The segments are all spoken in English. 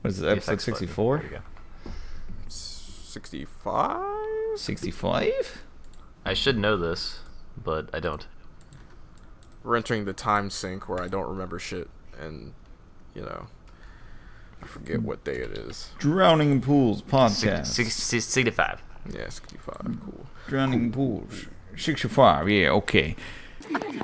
What is it, episode 64? There you go. 65? 65? I should know this, but I don't. We're entering the time sink where I don't remember shit, and, I forget what day it is. Drowning Pools podcast. 65. Yeah, 65. Cool. Drowning Pools. 65, yeah, okay. Nah, not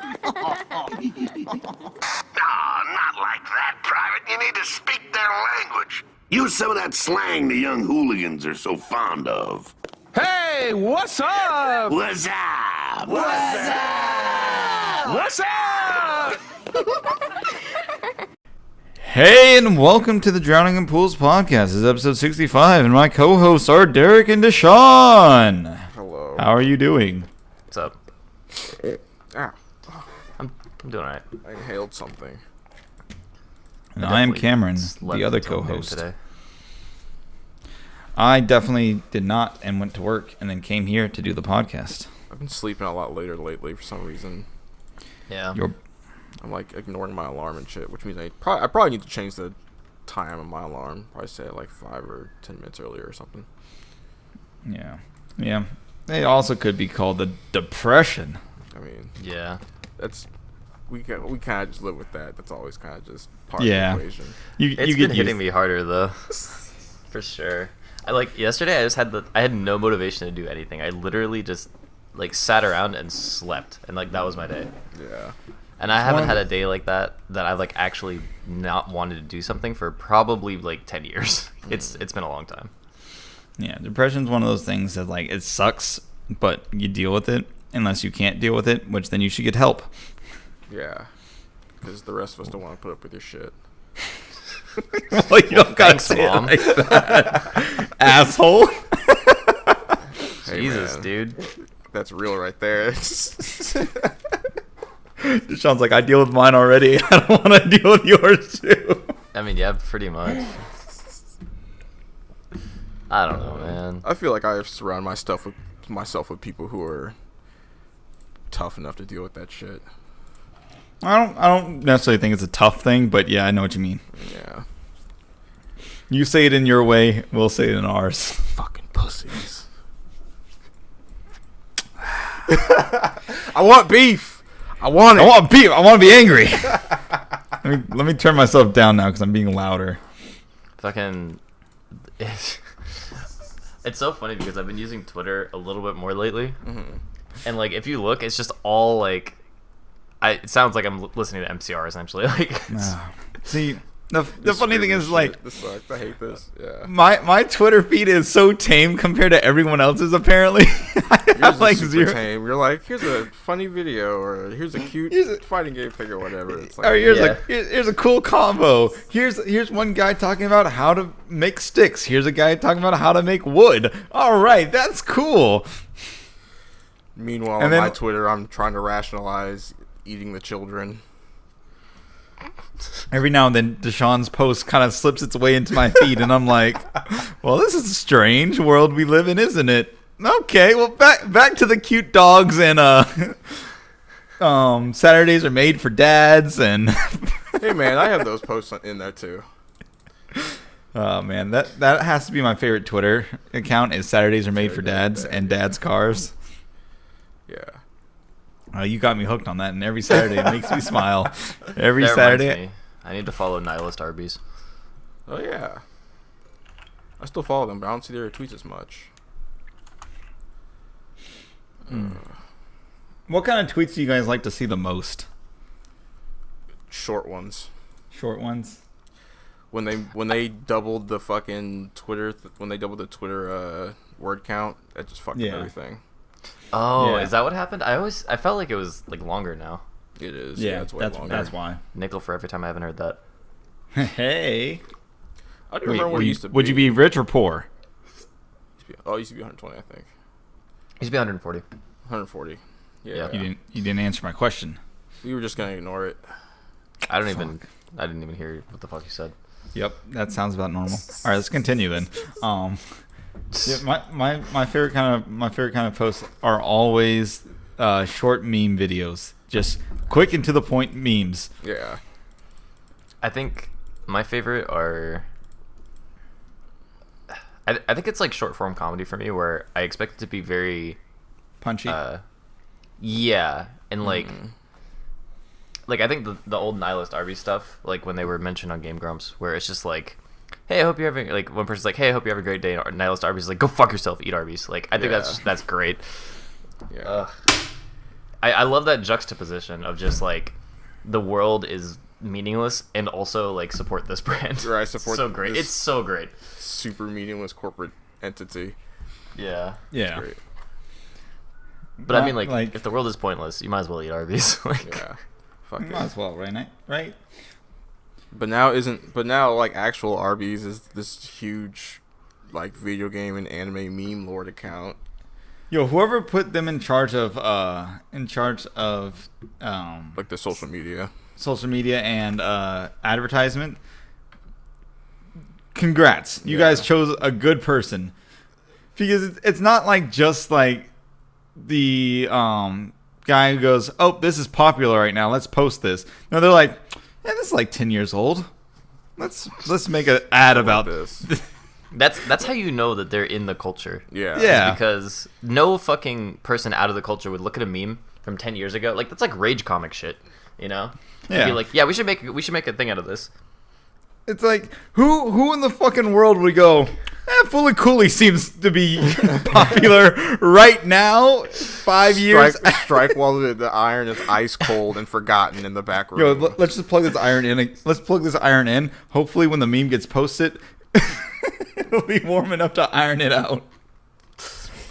like that, Private. You need to speak their language. Use some of that slang the young hooligans are so fond of. Hey, what's up? What's up? What's up? What's up? Hey, and welcome to the Drowning in Pools podcast. This is episode 65, and my co-hosts are Derek and Deshaun. Hello. How are you doing? What's up? Ah, I'm doing alright. I inhaled something. And I am definitely Cameron, slept the other until noon co-host. today. I definitely did not, and went to work, and then came here to do the podcast. I've been sleeping a lot later lately for some reason. Yeah. I'm like ignoring my alarm and shit, which means I probably need to change the time of my alarm. Probably say it like 5 or 10 minutes earlier or something. Yeah. It also could be called the depression. I mean, Yeah. that's we kind of just live with that. That's always kind of just part Yeah. of the equation. It's been hitting me harder though. For sure. Yesterday I had no motivation to do anything. I literally just sat around and slept, and that was my day. Yeah. And I haven't had a day like that I've actually not wanted to do something for probably 10 years. It's been a long time. Yeah, depression's one of those things that it sucks, but you deal with it unless you can't deal with it, which then you should get help. Yeah. Because the rest of us don't want to put up with your shit. Well, you don't gotta Thanks, say it Mom. like that, asshole. Hey, Jesus, man. dude. That's real right there. Deshaun's like, I deal with mine already. I don't want to deal with yours too. I mean, yeah, pretty much. I don't know, man. I feel like I surround myself with people who are tough enough to deal with that shit. I don't necessarily think it's a tough thing, but yeah, I know what you mean. Yeah. You say it in your way, we'll say it in ours. Fucking pussies. I want beef. I want it. I want beef. I want to be angry. let me turn myself down now because I'm being louder. Fucking. It's so funny because I've been using Twitter a little bit more lately. Mm-hmm. And if you look, it's just all it sounds like I'm listening to MCR essentially. See, the funny thing is this sucks. I hate this. Yeah. my Twitter feed is so tame compared to everyone else's. Apparently, I have Yours is super zero. tame. You're like, here's a funny video, or here's a cute fighting game thing, or whatever. It's Or like, here's a cool combo. Here's one guy talking about how to make sticks. Here's a guy talking about how to make wood. All right, that's cool. meanwhile, And on then- my Twitter, I'm trying to rationalize eating the children. Every now and then, Deshaun's post kind of slips its way into my feed, and I'm like, well, this is a strange world we live in, isn't it? Okay, well, back to the cute dogs and Saturdays are made for dads, and Hey, man, I have those posts in there, too. oh man, that has to be my favorite Twitter account. Is Saturdays are made for dads and dads cars. Yeah. You got me hooked on that, and every Saturday it makes me smile. Every That reminds Saturday. me, I need to follow Nihilist Arby's. Oh, yeah. I still follow them, but I don't see their tweets as much. What kind of tweets do you guys like to see the most? Short ones. Short ones. When they doubled the fucking Twitter, when they doubled the Twitter word count, that just fucked up Yeah. everything. Oh, Yeah. is that what happened? I felt like it was longer now. It is. Yeah, it's way longer. that's why. Nickel for every time I haven't heard that. Hey. I don't remember what it used to be. Would you be rich or poor? Oh, it used to be 120, I think. It used to be 140. 140. Yeah. Yeah. You didn't answer my question. We were just gonna ignore it. I didn't even hear what the fuck you said. Yep, that sounds about normal. All right, let's continue then. Yeah, my favorite kind of posts are always short meme videos, just quick and to the point memes. Yeah. I think my favorite are I think it's like short form comedy for me, where I expect it to be very Punchy. yeah, and like I think the old Nihilist Arby's stuff, like when they were mentioned on Game Grumps, where it's just like, hey, I hope you're having, like, one person's like, hey, I hope you have a great day, and Nihilist Arby's is like, go fuck yourself, eat Arby's. Like, I think that's great. Yeah. I love that juxtaposition of just like the world is meaningless and also like support this brand. Right, support so great. this It's so great. super meaningless corporate entity. Yeah. Yeah. Great. But I mean, like, if the world is pointless, you might as well eat Arby's. Like, Yeah. Fuck it. Might as well, right? Right? But now like actual Arby's is this huge like video game and anime meme lord account. Yo, whoever put them in charge of Like the social media. social media and advertisement, congrats. You guys chose a good person. Because it's not like just like the guy who goes, oh, this is popular right now, let's post this. No, they're like, yeah, this is like 10 years old. Let's make an ad about this. that's how you know that they're in the culture. Yeah. Yeah. Because no fucking person out of the culture would look at a meme from 10 years ago. Like, that's like rage comic shit, you know? Yeah. Be like, yeah, we should make a thing out of this. It's like, who in the fucking world would go, Fully Cooley seems to be popular right now, 5 years. Strike while the iron is ice cold and forgotten in the back Yo, room. let's just plug this iron in. Let's plug this iron in. Hopefully when the meme gets posted, it'll be warm enough to iron it out.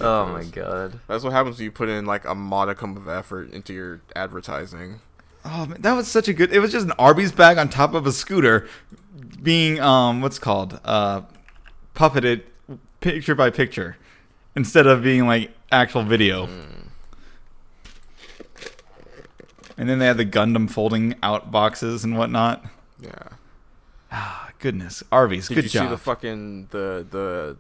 Oh my god. That's what happens when you put in like a modicum of effort into your advertising. Oh man, that was such a good. It was just an Arby's bag on top of a scooter, being what's called puppeted picture by picture, instead of being like actual video. And then they had the Gundam folding out boxes and whatnot. Yeah. Ah, goodness, Arby's, Did good you job. see the fucking the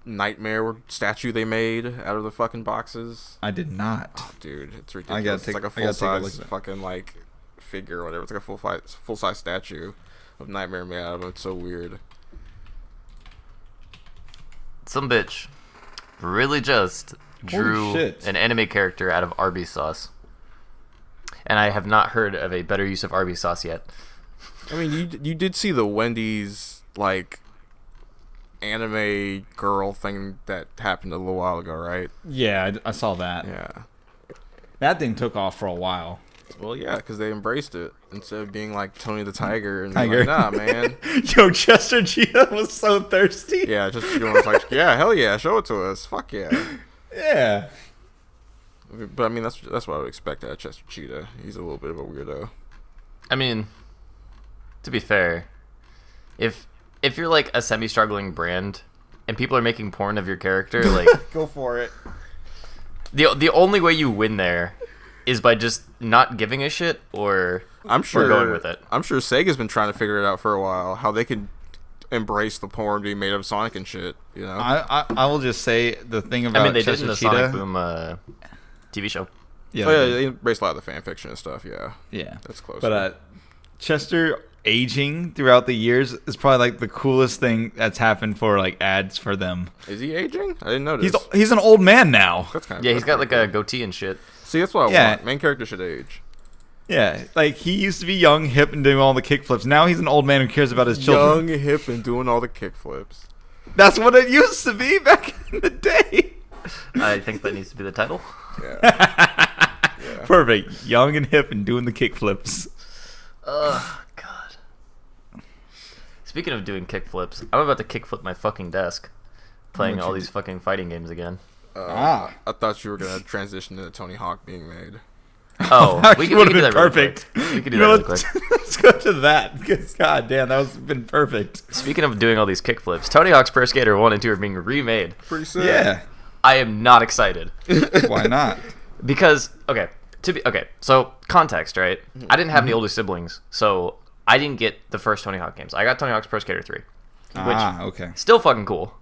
nightmare statue they made out of the fucking boxes? I did not. Dude, it's I gotta ridiculous. take- It's like a I gotta take a full look size at that. fucking like figure or whatever. It's like a full size statue of Nightmare made out of him. It's so weird. Some bitch really just drew shit. an anime character out of Arby's sauce. And I have not heard of a better use of Arby's sauce yet. I mean, you did see the Wendy's like anime girl thing that happened a little while ago, right? Yeah, I saw that. Yeah. That thing took off for a while. Well, yeah, because they embraced it instead of being like Tony the Tiger and Tiger. being like, nah, man. Yo, Chester Cheetah was so thirsty. Yeah, just you know, like, yeah, hell yeah, show it to us, fuck yeah. Yeah. But I mean, that's what I would expect out of Chester Cheetah. He's a little bit of a weirdo. I mean, to be fair, if you're like a semi-struggling brand and people are making porn of your character, like Go for it. the only way you win there is by just not giving a shit or I'm sure going with it. I'm sure Sega's been trying to figure it out for a while, how they could embrace the porn being made of Sonic and shit. You know, I will just say the thing about I mean, they did Chester in the Cheetah. Sonic Boom TV show. Yeah, oh, yeah, they they embrace a lot of the fan fiction and stuff. Yeah, yeah, that's close. But Chester aging throughout the years is probably like the coolest thing that's happened for like ads for them. Is he aging? I didn't notice. He's an old man now. That's kind of Yeah, he's got like a goatee and shit. See, that's what I Yeah. want. Main character should age. Yeah, like he used to be young, hip, and doing all the kickflips. Now he's an old man who cares about his children. Young, hip, and doing all the kickflips. That's what it used to be back in the day. I think that needs to be the title. Yeah. Perfect. Young and hip and doing the kickflips. Oh god. Speaking of doing kickflips, I'm about to kickflip my fucking desk, playing all these fucking fighting games again. Ah. I thought you were gonna transition into Tony Hawk being made. Oh, That we can would've do been that really perfect. quick. We can do You that know really what? quick. Let's go to that. Because god damn, that was been perfect. Speaking of doing all these kickflips, Tony Hawk's Pro Skater 1 and 2 are being remade. Pretty sick. Yeah. I am not excited. Why not? Because, so context, right? I didn't Mm-hmm. have any older siblings, so I didn't get the first Tony Hawk games. I got Tony Hawk's Pro Skater 3. Ah, okay. Still fucking cool.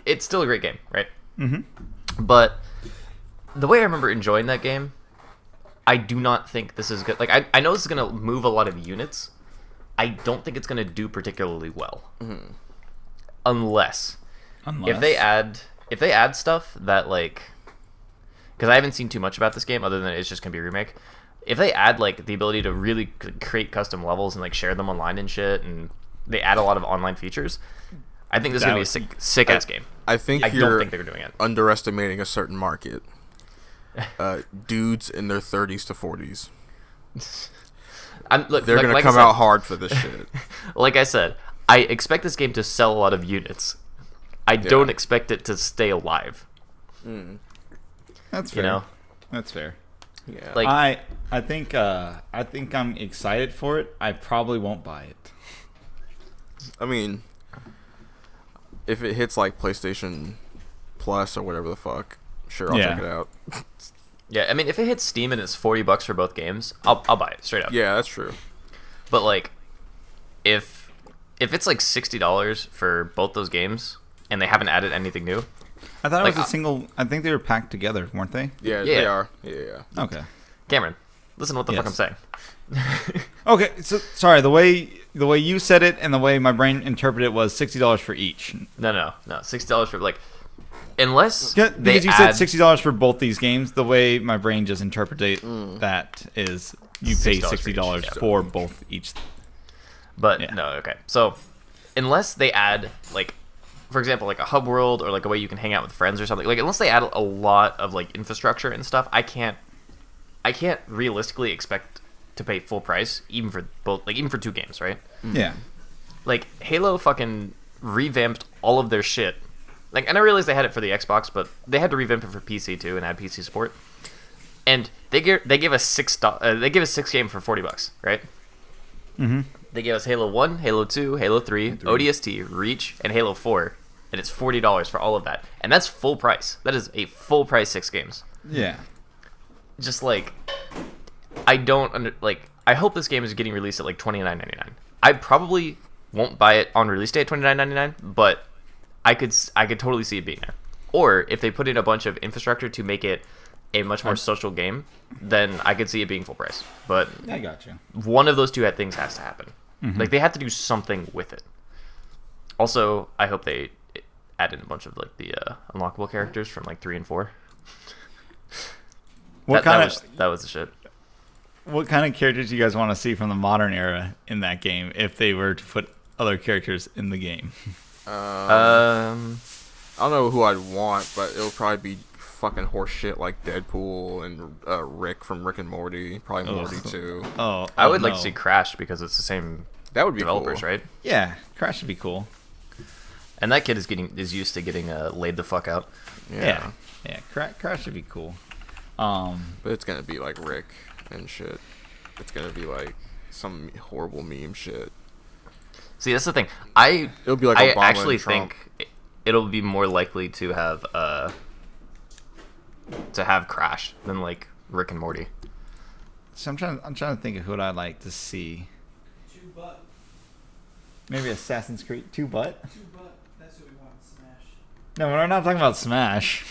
It's still a great game, right? Mm-hmm. But the way I remember enjoying that game, I do not think this is good. Like, I know this is going to move a lot of units. I don't think it's going to do particularly well. Unless Unless... if they add stuff that like, because I haven't seen too much about this game other than it's just gonna be a remake. If they add like the ability to really create custom levels and like share them online and shit, and they add a lot of online features, I think this is gonna be a sick ass game. I think I you're don't think they're doing it. underestimating a certain market. Dudes in their 30s to 40s. They're gonna come out hard for this shit. Like I said, I expect this game to sell a lot of units. I don't expect it to stay alive. That's fair. You know? That's fair. Yeah. Like I think I'm excited for it. I probably won't buy it. I mean, if it hits like PlayStation Plus or whatever the fuck, sure, I'll check it out. yeah, I mean, if it hits Steam and it's $40 for both games, I'll buy it straight up. Yeah, that's true. But like, if it's like $60 for both those games and they haven't added anything new, I thought like, it was a single. I think they were packed together, weren't they? Yeah, they are. Yeah. Okay. Cameron, listen to what the fuck I'm saying. Okay, so sorry. The way you said it and the way my brain interpreted it was $60 for each. No, $60 for like, unless Because they you said $60 for both these games. The way my brain just interpreted that is you pay $60 for both each. But no, okay. So unless they add like, for example, like a hub world or like a way you can hang out with friends or something, like unless they add a lot of like infrastructure and stuff, I can't realistically expect to pay full price even for both, like even for two games, right? Yeah. Like Halo fucking revamped all of their shit. Like, and I realized they had it for the Xbox, but they had to revamp it for PC too and add PC support. And they gave us six game for $40, right? Mm-hmm. They gave us Halo 1, Halo 2, Halo 3, ODST, Reach, and Halo 4, and it's $40 for all of that. And that's full price. That is a full price 6 games. Yeah. Just like, I hope this game is getting released at like $29.99. I probably won't buy it on release day at $29.99, but I could totally see it being there. Or if they put in a bunch of infrastructure to make it a much more social game, then I could see it being full price. But I got you. one of those two things has to happen. Mm-hmm. Like, they have to do something with it. Also, I hope they add in a bunch of like the unlockable characters from like 3 and 4. That was the shit. What kind of characters do you guys want to see from the modern era in that game if they were to put other characters in the game? I don't know who I'd want, but it'll probably be fucking horse shit like Deadpool and Rick from Rick and Morty. Probably Morty too. I would like to see Crash because it's the same That would be developers, cool. right? Yeah, Crash would be cool. And that kid is used to getting laid the fuck out. Yeah. Crash would be cool. But it's gonna be like Rick and shit. It's gonna be like some horrible meme shit. See, that's the thing. It'll be like I Obama actually and Trump. think it'll be more likely to have Crash than like Rick and Morty. So I'm trying to think of who I'd like to see. Maybe Assassin's Creed 2 Butt? That's what we want in Smash. No, we're not talking about Smash.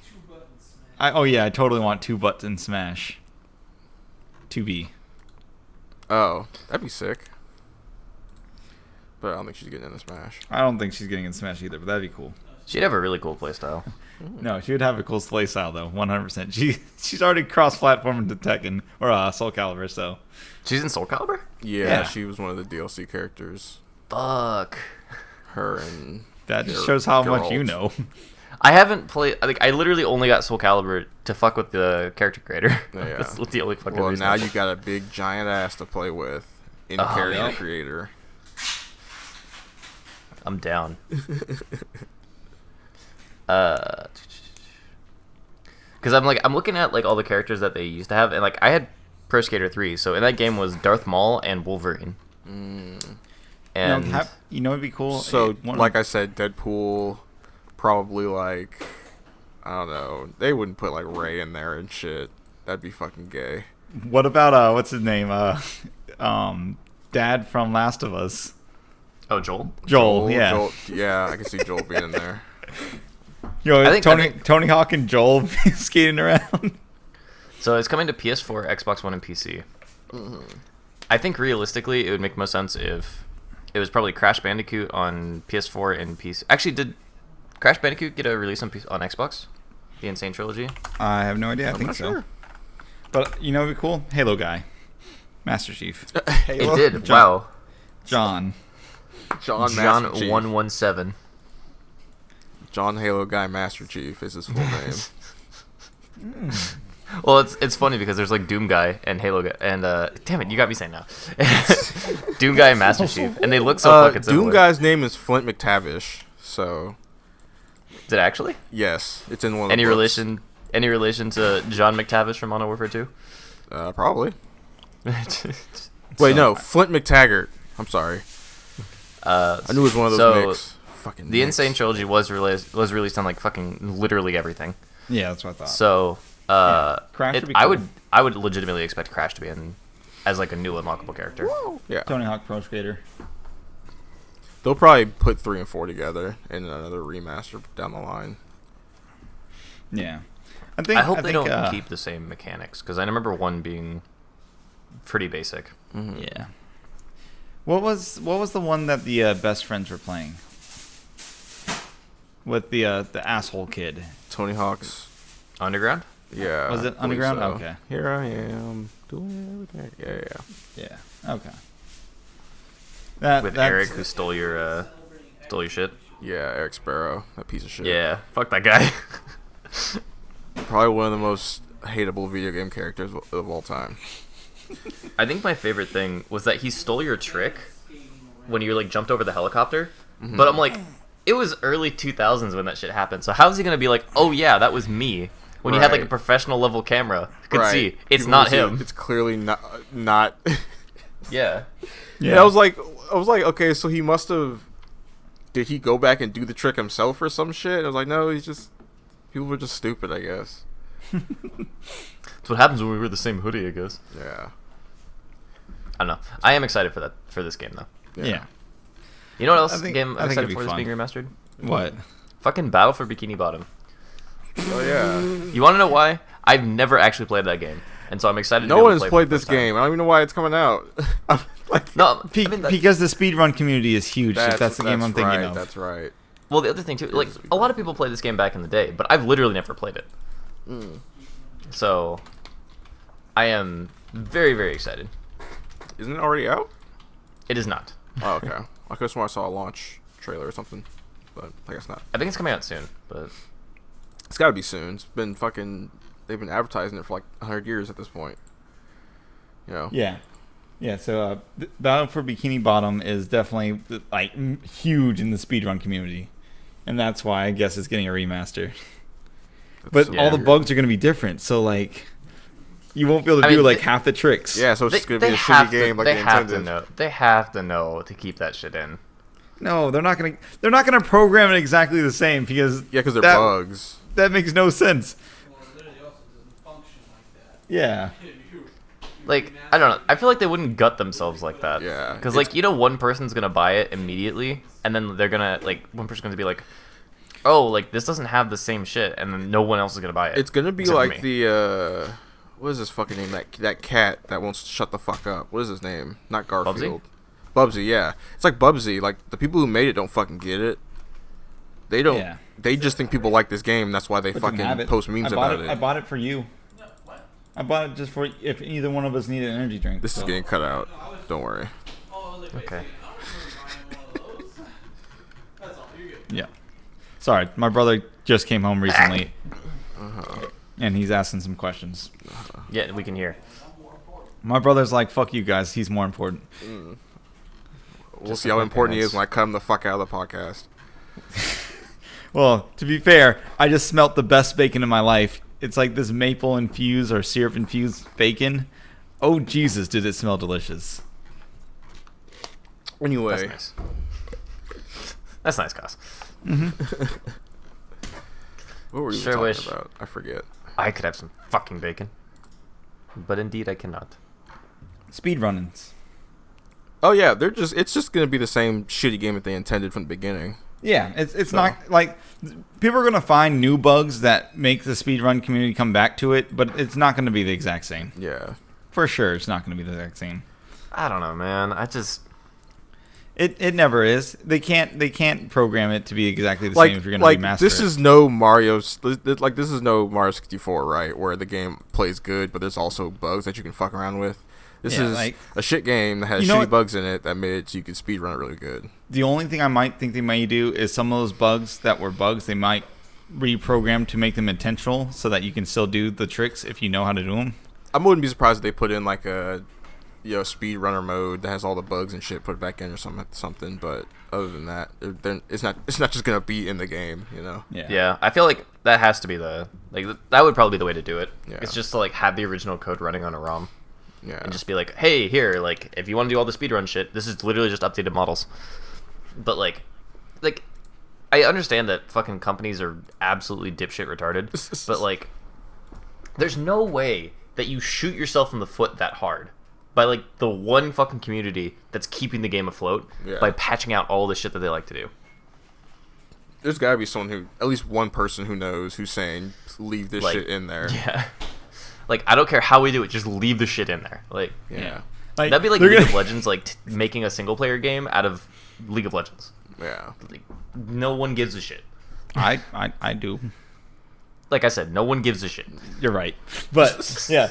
2 Butt in Smash. I totally want 2 Butts in Smash. 2B. Oh, that'd be sick. But I don't think she's getting into Smash. I don't think she's getting in Smash either, but that'd be cool. She'd have a really cool playstyle. No, she would have a cool play style though, 100%. She's already cross-platform into Tekken or Soul Calibur, so. She's in Soul Calibur? Yeah, she was one of the DLC characters. Fuck. Her and That just shows how much you know. I haven't played. I literally only got Soul Calibur to fuck with the character creator. Yeah. That's the only fucking Well, reason. now you got a big giant ass to play with in character yeah. creator. I'm down. Because I'm looking at like all the characters that they used to have, and like I had Pro Skater 3, so in that game was Darth Maul and Wolverine. And It'd be cool. So, like I said, Deadpool, probably like, I don't know, they wouldn't put like Ray in there and shit. That'd be fucking gay. What about what's his name? Dad from Last of Us. oh, Joel. Joel, yeah. Yeah, I can see Joel being in there. I think- Tony Hawk and Joel skating around. So it's coming to PS4, Xbox One, and PC. I think realistically, it would make most sense if it was probably Crash Bandicoot on PS4 and PC. Actually, did Crash Bandicoot get a release on Xbox? The Insane Trilogy? I have no idea. I think not so. sure. But you know what'd be cool? Halo guy. Master Chief. It did. John. Wow. John. John John Master Chief. 117. John Halo Guy Master Chief is his full name. Well, it's funny because there's like Doom Guy and Halo Guy and damn it, you got me saying now. Doom Guy and Master Chief, and they look so fucking similar. Doom Guy's name is Flint McTavish, so Did it actually? yes, it's in one of the Any books. Any relation to John McTavish from Modern Warfare 2? Probably. Wait, no, Flint McTaggart. I'm sorry. I knew it was one of those so mix. Fucking the mix. Insane Trilogy was released on like fucking literally everything. Yeah, that's what I thought. So Crash would be I cool. would legitimately expect Crash to be in as like a new unlockable character. Yeah, Tony Hawk Pro Skater. they'll probably put 3 and 4 together in another remaster down the line. Yeah. I hope they don't keep the same mechanics because I remember 1 being pretty basic. Yeah. What was the one that the best friends were playing? With the asshole kid. Tony Hawk's. Underground? Yeah. Was it I believe Underground? so. Okay. Here I am doing everything. Yeah. Yeah. Okay. With that's- Eric who stole your shit. Yeah, Eric Sparrow, that piece of shit. Yeah, fuck that guy. Probably one of the most hateable video game characters of all time. I think my favorite thing was that he stole your trick when you like jumped over the helicopter. But I'm like, it was early 2000s when that shit happened. So how is he gonna be like, oh yeah, that was me? When you had like a Right. professional level camera, you could Right. see it's People not will see him. It's clearly not. Yeah. Yeah, I was like, okay, so he must have. Did he go back and do the trick himself or some shit? I was like, no, people were just stupid, I guess. That's what happens when we wear the same hoodie, I guess. Yeah. I don't know. I am excited for this game though. Yeah. You know what else I think- game I I'm think it'd excited be for this fun. being remastered? What? Fucking Battle for Bikini Bottom. Oh yeah. You want to know why? I've never actually played that game, and so I'm excited. No to be able one to has play played for the this first time. game. I don't even know why it's coming out. I'm like, No, I mean, Because the speedrun community is huge. If that's the game I'm thinking right, of. That's right. well, the other thing too, like a lot of people played this game back in the day, but I've literally never played it. So, I am very, very excited. Isn't it already out? It is not. Oh, okay. I could have sworn I saw a launch trailer or something, but I guess not. I think it's coming out soon, but It's got to be soon. It's been fucking. They've been advertising it for like 100 years at this point. You know. Yeah. Yeah, so Battle for Bikini Bottom is definitely like huge in the speedrun community. And that's why I guess it's getting a remaster. But so all the weird. bugs are going to be different. So like you won't be able to I do mean, like they- half the tricks. Yeah, so it's just gonna be a have shitty game like they they have to intended. know. They have to know to keep that shit in. No, they're not going to program it exactly the same because Yeah, because they're that- bugs. That makes no sense. Well, it literally also doesn't function like that. Yeah. Like, I don't know. I feel like they wouldn't gut themselves like that. Yeah, Because, it's- like, you know, one person's going to buy it immediately, and then they're going to, like, one person's going to be like, oh, like, this doesn't have the same shit, and then no one else is going to buy it. It's gonna be except for like me. the what is this fucking name? That cat that won't shut the fuck up. What is his name? Not Garfield. Bubsy, yeah. It's like Bubsy. Like the people who made it don't fucking get it. They don't. Yeah. They just think people like this game. That's why they But you can have fucking it. post memes I bought about it. I bought it for you. I bought it just for if either one of us needed an energy drink. This is so. getting cut out. Don't worry. Oh, I was like, Okay. wait, I don't remember buying one of those. That's all. You're good. Yeah. Sorry, my brother just came home recently, and he's asking some questions. Yeah, we can hear. My brother's like, "Fuck you guys. He's more important." We'll Just see like how my important he parents. is when I cut him the fuck out of the podcast. Well, to be fair, I just smelt the best bacon in my life. It's like this maple infused or syrup infused bacon. Oh Jesus, did it smell delicious? Anyway, That's nice. That's nice, Cos. what were you Sure talking wish. about? I forget. I could have some fucking bacon. But indeed, I cannot. Speed runnings. Oh yeah, it's just gonna be the same shitty game that they intended from the beginning. Yeah, it's So- not like people are gonna find new bugs that make the speedrun community come back to it, but it's not gonna be the exact same. Yeah. For sure, it's not gonna be the exact same. I don't know, man. I just... It never is. They can't program it to be exactly the Like, same if you're gonna remaster this it. is no this is no Mario 64, right? Where the game plays good, but there's also bugs that you can fuck around with. This Yeah, is like- a shit game that has You know shitty what? bugs in it that made it so you could speedrun it really good. The only thing I might think they might do is some of those bugs that were bugs, they might reprogram to make them intentional so that you can still do the tricks if you know how to do them. I wouldn't be surprised if they put in like a speedrunner mode that has all the bugs and shit put back in or something. But other than that, it's not just gonna be in the game, you know. Yeah, I feel like that has to be that would probably be the way to do it. Yeah. It's just to like have the original code running on a ROM Yeah. and just be like, hey, here, like if you want to do all the speedrun shit, this is literally just updated models. But like I understand that fucking companies are absolutely dipshit retarded, but like there's no way that you shoot yourself in the foot that hard by like the one fucking community that's keeping the game afloat by patching out all the shit that they like to do. There's gotta be someone at least one person who knows, who's saying leave this Like, shit in there. Yeah. Like I don't care how we do it, just leave the shit in there. Like Yeah. Like, that'd be like they're League gonna- of Legends like making a single player game out of League of Legends. Yeah. Like no one gives a shit. I do. Like I said, no one gives a shit. You're right, but yeah,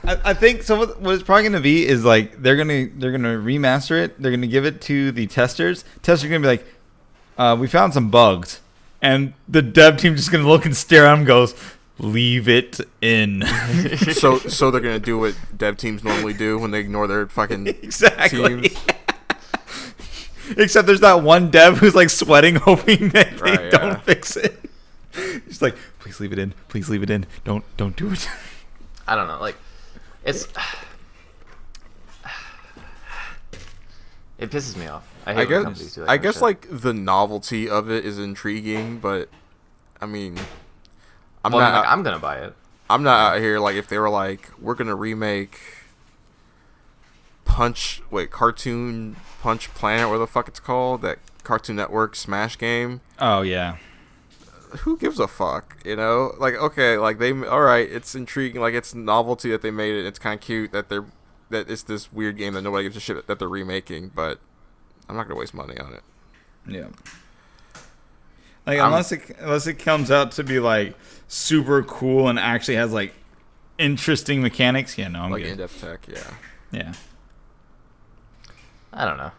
I think so. What it's probably going to be is like they're gonna remaster it. They're gonna give it to the testers. Testers are gonna be like, we found some bugs, and the dev team just gonna look and stare at them, and goes, leave it in. So they're gonna do what dev teams normally do when they ignore their fucking Exactly. teams. Except there's that one dev who's like sweating, hoping that they Right, don't yeah. fix it. He's like, please leave it in. Please leave it in. Don't do it. I don't know. Like it's it pisses me off. I hate when companies do that I kind of guess shit. like the novelty of it is intriguing, but I mean, I'm Well, I mean, not. like, I'm gonna buy it. I'm not out here like if they were like, we're gonna remake Cartoon Punch Planet, where the fuck it's called, that Cartoon Network Smash game. Oh yeah. Who gives a fuck, you know? Like, okay, like all right, it's intriguing, like it's novelty that they made it. It's kind of cute that it's this weird game that nobody gives a shit that they're remaking, but I'm not gonna waste money on it. Yeah. Like unless it comes out to be like super cool and actually has like interesting mechanics, yeah, no, I'm Like good. in-depth tech, yeah. Yeah. I don't know.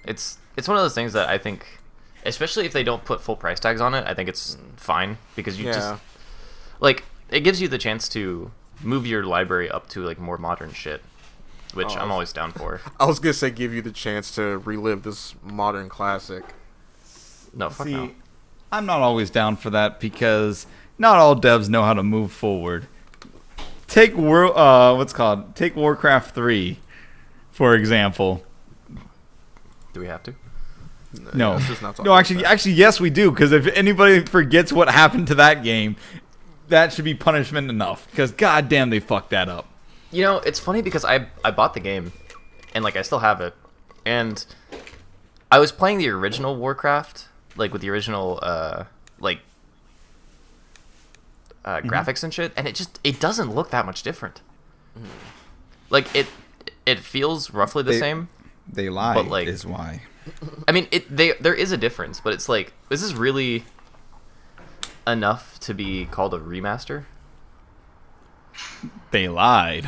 It's one of those things that I think, especially if they don't put full price tags on it, I think it's fine because you just like it gives you the chance to move your library up to like more modern shit, which I'm always down for. I was gonna say give you the chance to relive this modern classic. No, fuck See, no. I'm not always down for that because not all devs know how to move forward. Take Warcraft 3, for example. Do we have to? No, let's just not talk no. about Actually, that. yes, we do. Because if anybody forgets what happened to that game, that should be punishment enough. Because goddamn, they fucked that up. You know, it's funny because I bought the game, and like I still have it, and I was playing the original Warcraft, like with the original graphics and shit, and it doesn't look that much different. Like it feels roughly the same. They lie, But, like- is why. I mean, there is a difference, but it's like, is this really enough to be called a remaster? They lied.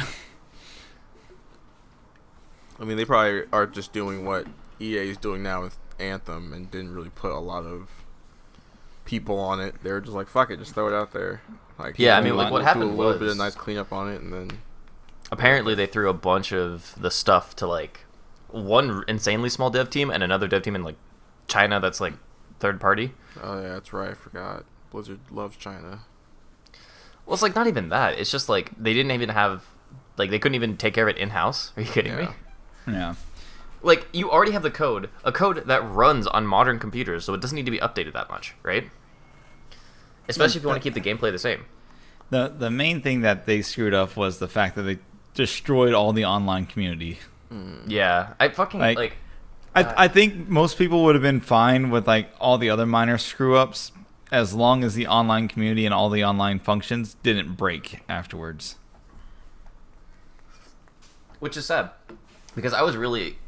I mean, they probably are just doing what EA is doing now with Anthem and didn't really put a lot of people on it. They were just like, fuck it, just throw it out there. Like, Yeah, I do mean, like, what do happened a little bit was- of nice cleanup on it, and then Apparently, they threw a bunch of the stuff to like one insanely small dev team and another dev team in like China that's like third party. oh yeah, that's right, I forgot. Blizzard loves China. Well, it's like not even that. It's just like they didn't even have, like they couldn't even take care of it in house. Are you kidding me? Yeah. Yeah. Like you already have a code that runs on modern computers, so it doesn't need to be updated that much, right? Especially if you want to keep the gameplay the same. The main thing that they screwed up was the fact that they destroyed all the online community. Yeah, I fucking like I think most people would have been fine with like all the other minor screw ups as long as the online community and all the online functions didn't break afterwards. which is sad because I was really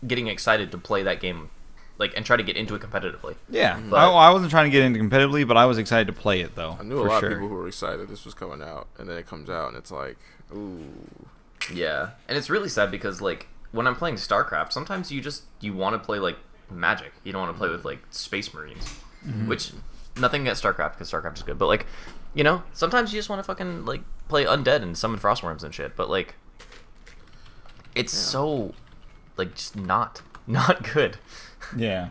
getting excited to play that game, like, and try to get into it competitively. Yeah, But- I wasn't trying to get into competitively, but I was excited to play it though. I knew a for lot sure. of people who were excited this was coming out, and then it comes out, and it's like, ooh. Yeah, and it's really sad because, like, when I'm playing StarCraft, sometimes you want to play, like, Magic. You don't want to play with, like, Space Marines, which nothing against StarCraft because StarCraft is good, but, like, you know, sometimes you just want to fucking, like, play Undead and summon Frostworms and shit, but, like, it's so, like, just not good Yeah.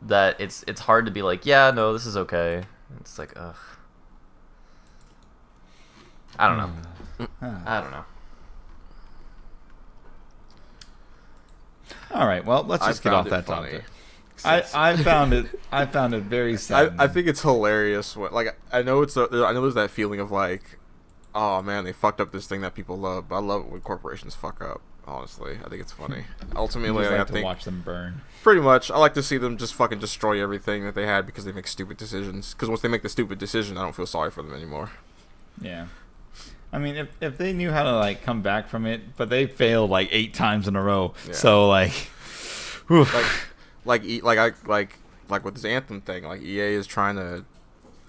that it's hard to be like, yeah, no, this is okay. It's like, ugh. I don't know. I don't know. All right. Well, let's just get off that funny. topic. I found it very sad. I think it's hilarious. Like, I know there's that feeling of like, oh man, they fucked up this thing that people love. But I love it when corporations fuck up. Honestly, I think it's funny. Ultimately, just I like to think watch them burn. pretty much I like to see them just fucking destroy everything that they had because they make stupid decisions. Because once they make the stupid decision, I don't feel sorry for them anymore. Yeah. I mean, if they knew how to like come back from it, but they failed like 8 times in a row. Yeah. So like, whew. like with this Anthem thing, like EA is trying to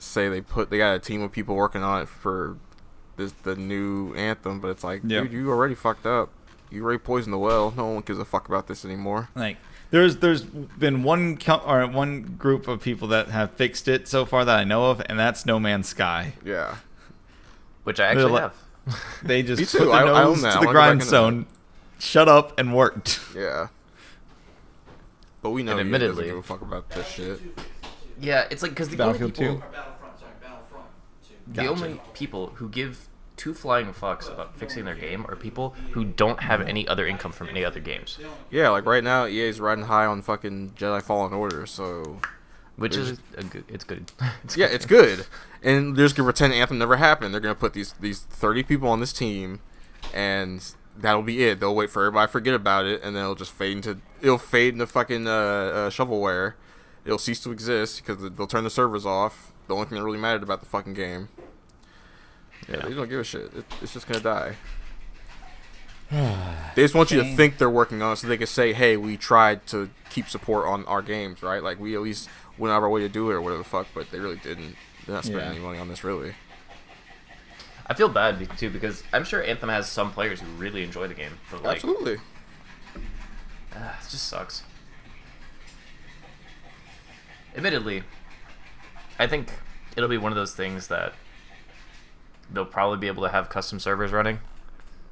say they got a team of people working on it for the new Anthem, but it's like, dude, you already fucked up. You already poisoned the well. No one gives a fuck about this anymore. Like there's been one group of people that have fixed it so far that I know of, and that's No Man's Sky. Yeah. Which I actually have. They just Me put too. the I own nose that. to I the wanna go back into grindstone, shut up, and worked. Yeah. But we know And EA doesn't admittedly- give a fuck about this shit. Yeah, it's like because the only Battlefield people, 2. Or Battlefront 2. the only people who give 2 flying fucks about fixing their game are people who don't have any other income from any other games, Yeah, like right now, EA's riding high on fucking Jedi Fallen Order, so which is a good. It's good. yeah, it's good. And they're just gonna pretend Anthem never happened. They're gonna put these 30 people on this team, and that'll be it. They'll wait for everybody to forget about it, and then it'll just fade into fucking shovelware. It'll cease to exist because they'll turn the servers off. The only thing that really mattered about the fucking game. Yeah, they don't give a shit. It's just gonna die. They just want you to think they're working on it so they can say, hey, we tried to keep support on our games, right? Like, we at least went out of our way to do it or whatever the fuck, but they really didn't. They're not spending any money on this, really. I feel bad too because I'm sure Anthem has some players who really enjoy the game, but like, Absolutely. it just sucks. Admittedly, I think it'll be one of those things that they'll probably be able to have custom servers running.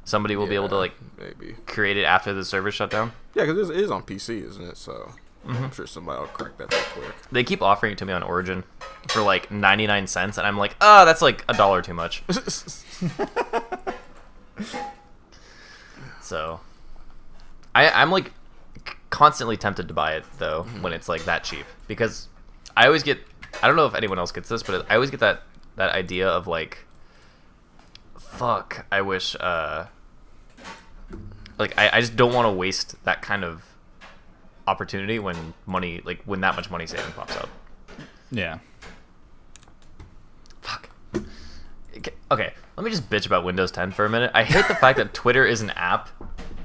Somebody will be able to like maybe create it after the server shut down. Yeah, because it is on PC, isn't it? So I'm sure somebody will crack that real quick. They keep offering it to me on Origin for like 99 cents, and I'm like, oh, that's like $1 too much. So, I'm like constantly tempted to buy it though when it's like that cheap because I always get, I don't know if anyone else gets this, but I always get that idea of like, fuck, I wish like I just don't want to waste that kind of opportunity when money, like when that much money saving pops up. Yeah. Fuck. Okay, let me just bitch about Windows 10 for a minute. I hate the fact that Twitter is an app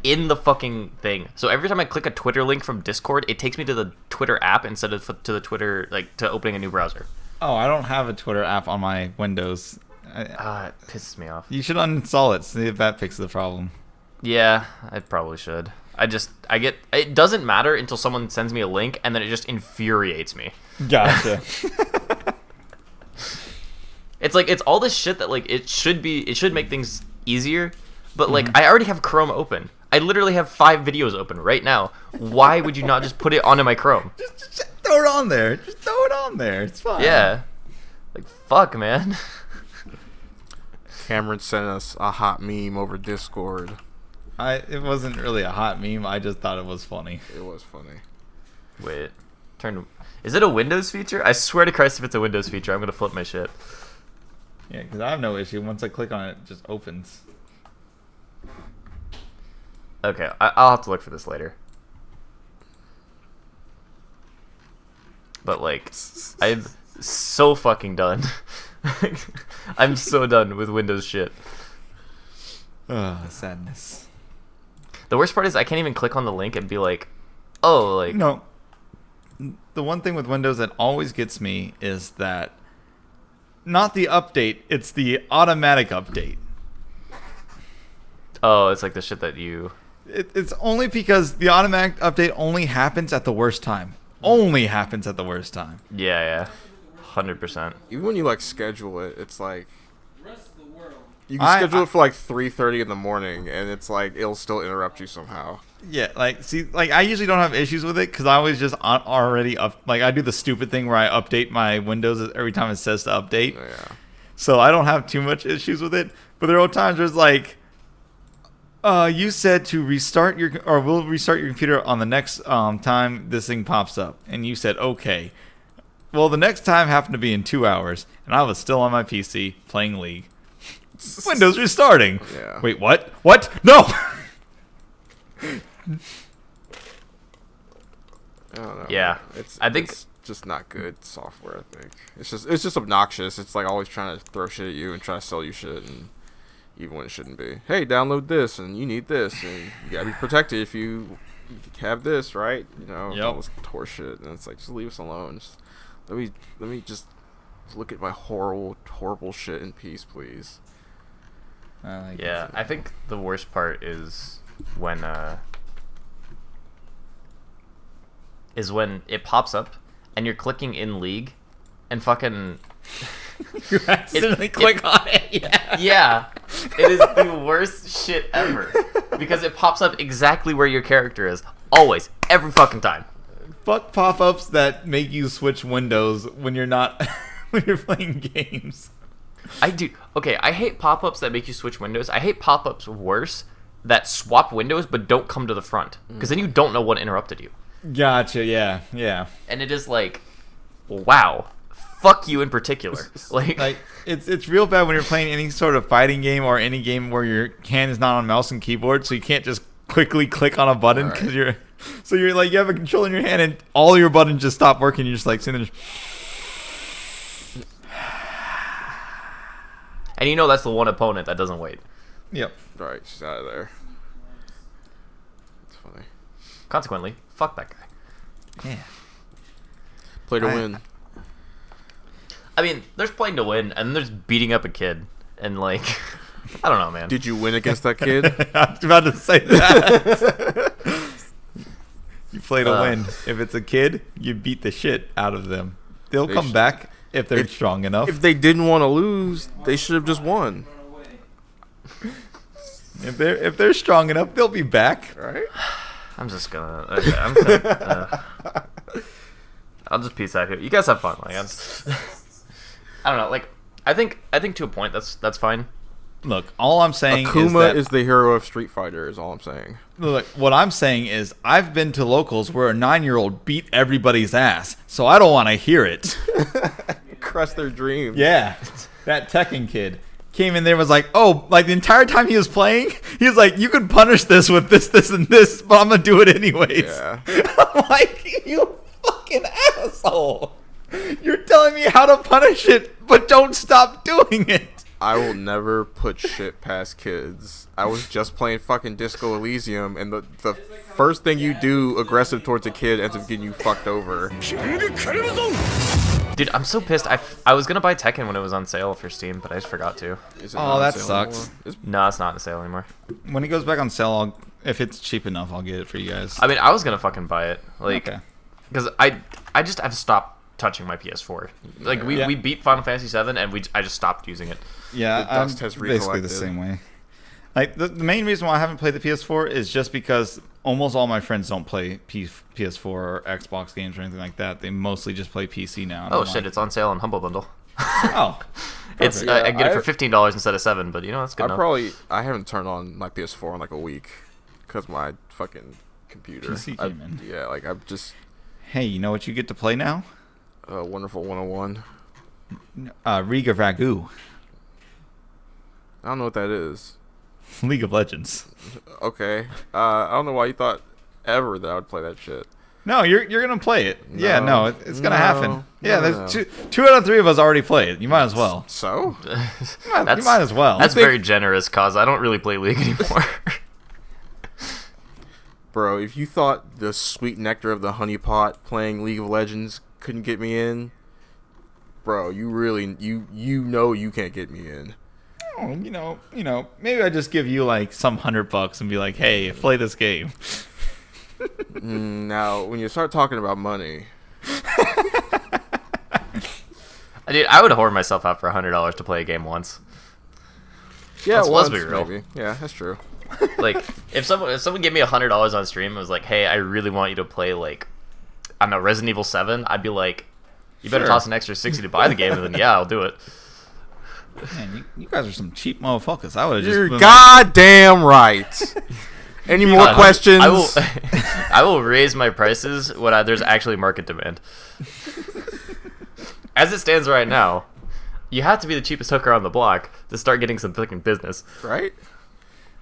in the fucking thing. So every time I click a Twitter link from Discord, it takes me to the Twitter app instead of to the Twitter, like to opening a new browser. Oh, I don't have a Twitter app on my Windows. It pisses me off. You should uninstall it. See if that fixes the problem. Yeah, I probably should. It doesn't matter until someone sends me a link, and then it just infuriates me. Gotcha. It's like, it's all this shit that like it should make things easier, but like I already have Chrome open. I literally have 5 videos open right now. Why would you not just put it onto my Chrome? just throw it on there. Just throw it on there. It's fine. Yeah. Like, fuck, man. Cameron sent us a hot meme over Discord. It wasn't really a hot meme. I just thought it was funny. It was funny. Wait. Is it a Windows feature? I swear to Christ, if it's a Windows feature, I'm going to flip my shit. Yeah, because I have no issue. Once I click on it, it just opens. Okay, I'll have to look for this later. But, like, I'm so fucking done. I'm so done with Windows shit. Ugh, sadness. The worst part is I can't even click on the link and be like, oh, like No. The one thing with Windows that always gets me is that not the update, it's the automatic update. oh, it's like the shit that you. It's only because the automatic update only happens at the worst time. Only happens at the worst time. Yeah, 100%. Even when you like schedule it, it's like The rest of the world. you can schedule it for like 3:30 in the morning, and it's like it'll still interrupt you somehow. Yeah, like, see, like, I usually don't have issues with it because I always just already up. Like, I do the stupid thing where I update my Windows every time it says to update. Yeah. So I don't have too much issues with it. But there are times where it's like, you said to restart we'll restart your computer on the next time this thing pops up. And you said, okay. Well, the next time happened to be in 2 hours, and I was still on my PC playing League. Windows restarting. Yeah. Wait, what? What? No! I don't know. Yeah. I think- it's just not good software. I think it's just obnoxious. It's like always trying to throw shit at you and try to sell you shit, and even when it shouldn't be. Hey, download this, and you need this, and you gotta be protected if you have this, right? You know, Yep. all this horse shit, and it's like just leave us alone. Just let me just look at my horrible shit in peace, please. Yeah, I think the worst part is when it pops up and you're clicking in League and fucking You accidentally click on it. Yeah. yeah, it is the worst shit ever because it pops up exactly where your character is always, every fucking time. Fuck pop-ups that make you switch windows when you're not when you're playing games. Okay, I hate pop-ups that make you switch windows. I hate pop-ups worse that swap windows but don't come to the front because then you don't know what interrupted you. Gotcha. Yeah. And it is like, wow, fuck you in particular. Like it's real bad when you're playing any sort of fighting game or any game where your hand is not on mouse and keyboard, so you can't just quickly click on a button because you're like you have a controller in your hand and all your buttons just stop working. You're just like sitting there. And you know that's the one opponent that doesn't wait. Yep. Right, she's out of there. It's funny. Consequently, fuck that guy. Yeah. Play to win. I mean, there's playing to win, and there's beating up a kid, and like, I don't know, man. Did you win against that kid? I was about to say that. You play to win. If it's a kid, you beat the shit out of them. They'll They come sh- back if they're strong enough. If they didn't want to lose, they should have just won. If they're strong enough, they'll be back. Right? I'm just gonna. Okay, I'm gonna I'll just peace out here. You guys have fun. Like, I don't know. Like, I think to a point that's fine. Look, all I'm saying Akuma is is the hero of Street Fighter, is all I'm saying. look, what I'm saying is I've been to locals where a 9-year-old beat everybody's ass, so I don't want to hear it. Crush their dreams. Yeah, that Tekken kid came in there and was like, oh, like the entire time he was playing, he was like, you could punish this with this, this, and this, but I'm going to do it anyways. Yeah. I'm like, you fucking asshole. You're telling me how to punish it, but don't stop doing it. I will never put shit past kids. I was just playing fucking Disco Elysium, and the first thing you do aggressive towards a kid ends up getting you fucked over. Dude, I'm so pissed. I was gonna buy Tekken when it was on sale for Steam, but I just forgot to. Is it Oh, not on that sale sucks. anymore? It's- No, it's not on sale anymore. When it goes back on sale, if it's cheap enough, I'll get it for you guys. I mean, I was gonna fucking buy it, like, Okay. because I've stopped touching my PS4. Like Yeah. we beat Final Fantasy 7 and I just stopped using it. Yeah, The dust has basically the recollected. same way. Like the main reason why I haven't played the PS4 is just because almost all my friends don't play PS4 or Xbox games or anything like that. They mostly just play PC now. and Oh I'm shit, like, it's on sale on Humble Bundle. oh, It's Yeah, I get it for I- $15 instead of $7, but you know that's good enough. I haven't turned on my PS4 in like a week because my fucking computer. PC came in. Yeah, like I'm just hey, you know what you get to play now? Wonderful 101. League of Ragu, I don't know what that is. League of Legends. Okay. I don't know why you thought ever that I would play that shit. No, you're gonna play it. Yeah, no, it's gonna happen. Yeah, no, there's no. two out of three of us already play it. You might as well. So? You might as well. That's think- very generous, cause I don't really play League anymore. Bro, if you thought the sweet nectar of the honeypot playing League of Legends couldn't get me in, bro, you really you know you can't get me in. Oh, maybe I just give you like some $100 and be like, hey, play this game. Now, when you start talking about money, Dude, I would whore myself out for $100 to play a game once. yeah, Let's once, be real. maybe. Yeah, that's true. Like, if someone gave me $100 on stream and was like, hey, I really want you to play, like, I don't know, Resident Evil 7, I'd be like, you better Sure. toss an extra 60 to buy the game, and then yeah, I'll do it. Man, you guys are some cheap motherfuckers. I would have just You're been goddamn right. Any more God, questions? I will raise my prices when there's actually market demand. As it stands right now, you have to be the cheapest hooker on the block to start getting some fucking business. Right?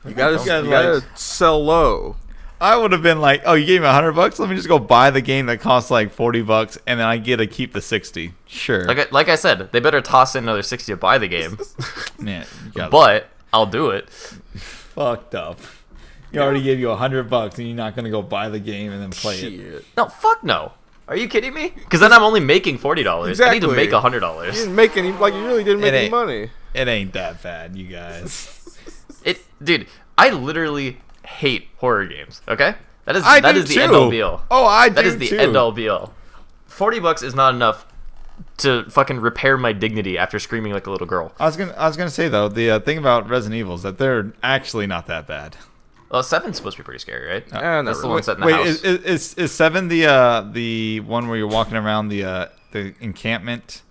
You gotta like- sell low. I would have been like, oh, you gave me $100? Let me just go buy the game that costs like $40, and then I get to keep the 60. Sure. Like I said, they better toss in another 60 to buy the game. Man, you got But I'll do it. fucked up. You already gave you $100, and you're not gonna go buy the game and then play it. Shit. No, fuck no. Are you kidding me? Because then I'm only making $40. I Exactly. need to make You $100. didn't make any, like, you really didn't make It any ain't- money. It ain't that bad, you guys. Dude, I literally hate horror games. Okay, that is I do the too. end all be all. Oh, I That do is the too. end all be all. $40 is not enough to fucking repair my dignity after screaming like a little girl. I was gonna say though, the thing about Resident Evil is that they're actually not that bad. Well, 7's supposed to be pretty scary, right? not That's the really. one set in the Wait, house. is 7 the one where you're walking around the encampment?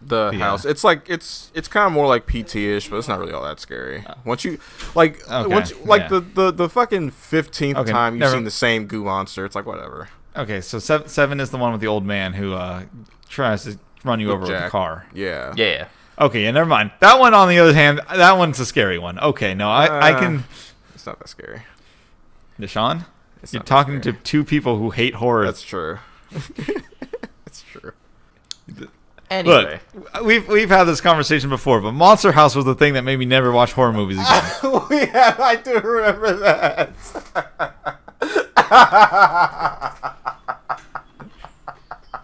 The Yeah. house. It's like it's kind of more like PT-ish, but it's not really all that scary. Once you like, Okay, once like yeah. the fucking 15th Okay, time you've never- seen the same goo monster, it's like whatever. Okay, so 7 is the one with the old man who tries to run you over with a Jack. car. Yeah. Yeah. Okay, yeah, never mind. That one, on the other hand, that one's a scary one. Okay, no, I can. It's not that scary. Deshaun, It's you're not that talking scary. to two people who hate horror. That's true. That's true. Anyway, Look, we've had this conversation before, but Monster House was the thing that made me never watch horror movies again. Yeah, I do remember that.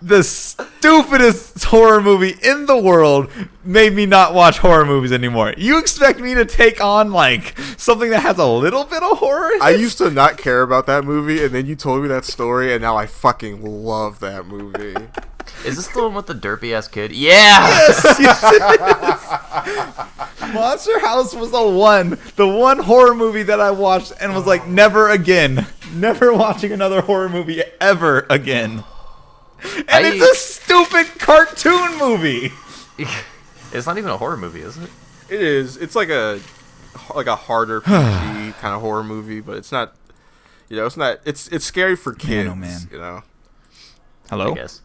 The stupidest horror movie in the world made me not watch horror movies anymore. You expect me to take on like something that has a little bit of horror? in I it? used to not care about that movie, and then you told me that story, and now I fucking love that movie. is this the one with the derpy ass kid? Yeah. Monster House was the one horror movie that I watched and was like, never again. Never watching another horror movie ever again. And it's a stupid cartoon movie. It's not even a horror movie, is it? It is. It's like a harder PG kind of horror movie, but it's not. You know, it's not. It's scary for kids. Man, oh, man. You know. Hello? I guess.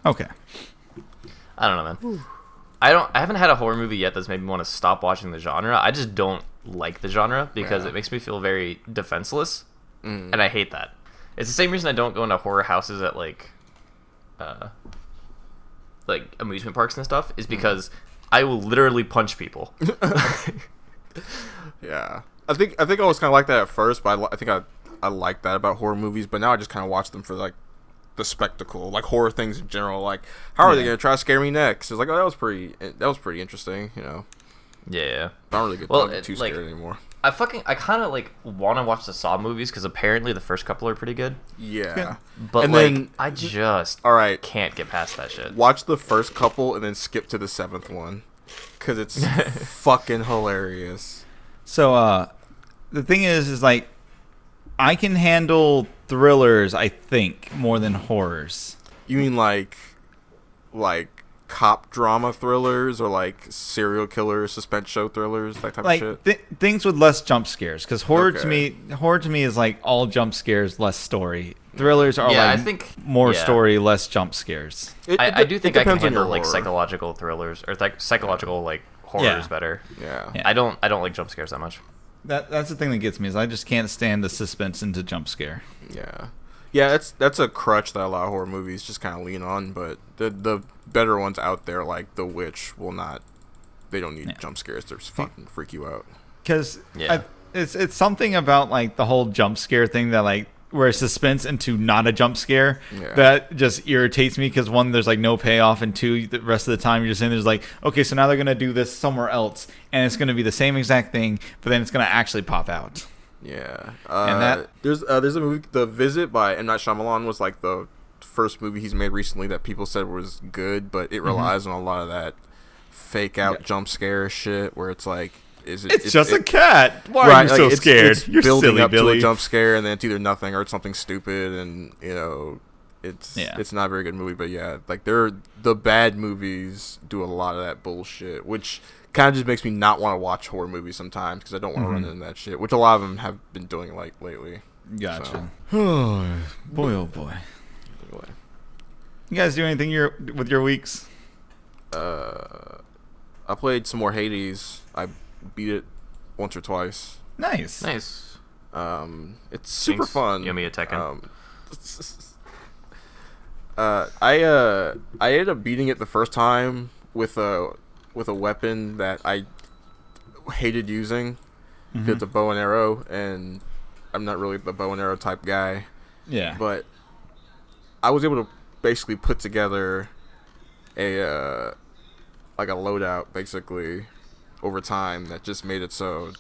Okay. I don't know, man. I haven't had a horror movie yet that's made me want to stop watching the genre. I just don't like the genre because it makes me feel very defenseless, and I hate that. It's the same reason I don't go into horror houses at like amusement parks and stuff, is because I will literally punch people. Yeah. I think I was kind of like that at first, but I think I like that about horror movies. But now I just kind of watch them for like the spectacle, like horror things in general. Like, how are they gonna try to scare me next? It's like, oh, that was pretty interesting. You know. Yeah. I don't really get Well, too like, scared anymore. I kind of like want to watch the Saw movies because apparently the first couple are pretty good. Yeah. But And like, then- I just All right. can't get past that shit. Watch the first couple and then skip to the 7th one, cause it's fucking hilarious. So, the thing is like, I can handle thrillers, I think, more than horrors. You mean like cop drama thrillers or like serial killer suspense show thrillers, that type Like of shit? things with less jump scares, because horror Okay. to me is like all jump scares, less story. Thrillers are Yeah, like I think- more yeah. story, less jump scares. I do think I can depends on your handle like horror. psychological thrillers or like psychological like horrors Yeah. better. Yeah. Yeah. I don't like jump scares that much. That's the thing that gets me, is I just can't stand the suspense into jump scare. Yeah. Yeah, that's a crutch that a lot of horror movies just kind of lean on, but the better ones out there, like The Witch, they don't need jump scares to fucking freak you out. Because Yeah. it's something about like the whole jump scare thing that like where it's suspense into not a jump scare, Yeah. that just irritates me because one, there's like no payoff, and two, the rest of the time you're just saying there's like, okay, so now they're gonna do this somewhere else, and it's gonna be the same exact thing, but then it's gonna actually pop out. Yeah. And there's a movie, The Visit by M. Night Shyamalan, was like the first movie he's made recently that people said was good, but it relies on a lot of that fake out jump scare shit where it's like, It's just a cat. Why are you so scared? It's You're building silly, up Billy. to a jump scare, and then it's either nothing or it's something stupid, and it's not a very good movie. But yeah, like the bad movies do a lot of that bullshit, which kind of just makes me not want to watch horror movies sometimes because I don't want to run into that shit, which a lot of them have been doing like lately. Gotcha. Oh boy, oh boy. Anyway. You guys do anything with your weeks? I played some more Hades. I beat it once or twice. Nice. It's super Jinx, fun. you owe me a Tekken. I ended up beating it the first time with a weapon that I hated using. It's a bow and arrow, and I'm not really the bow and arrow type guy. Yeah. But I was able to basically put together a like a loadout basically over time that just made it so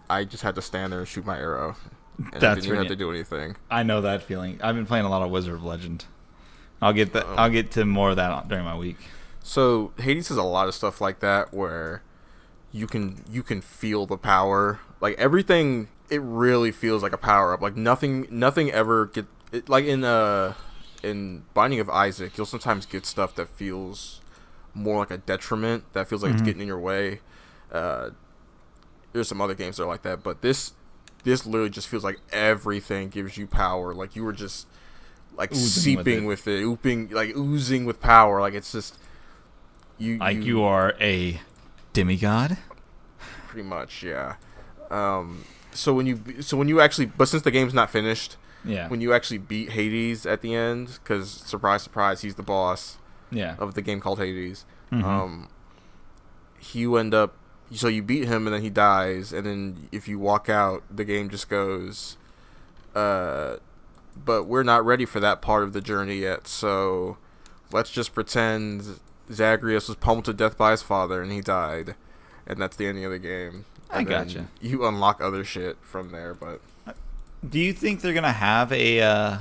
I just had to stand there and shoot my arrow, and I That's didn't even have to do anything. I know that feeling. I've been playing a lot of Wizard of Legend. I'll get to more of that during my week. So Hades has a lot of stuff like that where you can feel the power. Like everything, it really feels like a power up. Like nothing ever like in Binding of Isaac, you'll sometimes get stuff that feels more like a detriment. That feels like it's getting in your way. There's some other games that are like that, but this literally just feels like everything gives you power. Like you were just like seeping with it, oozing with power. Like it's just you are a demigod. Pretty much, yeah. So when you actually, but since the game's not finished, Yeah. when you actually beat Hades at the end, because surprise, surprise, he's the boss Yeah. of the game called Hades. You end up, so you beat him and then he dies, and then if you walk out, the game just goes, but we're not ready for that part of the journey yet, so let's just pretend Zagreus was pummeled to death by his father and he died, and that's the ending of the game. And then gotcha. you unlock other shit from there, but Do you think they're gonna have a?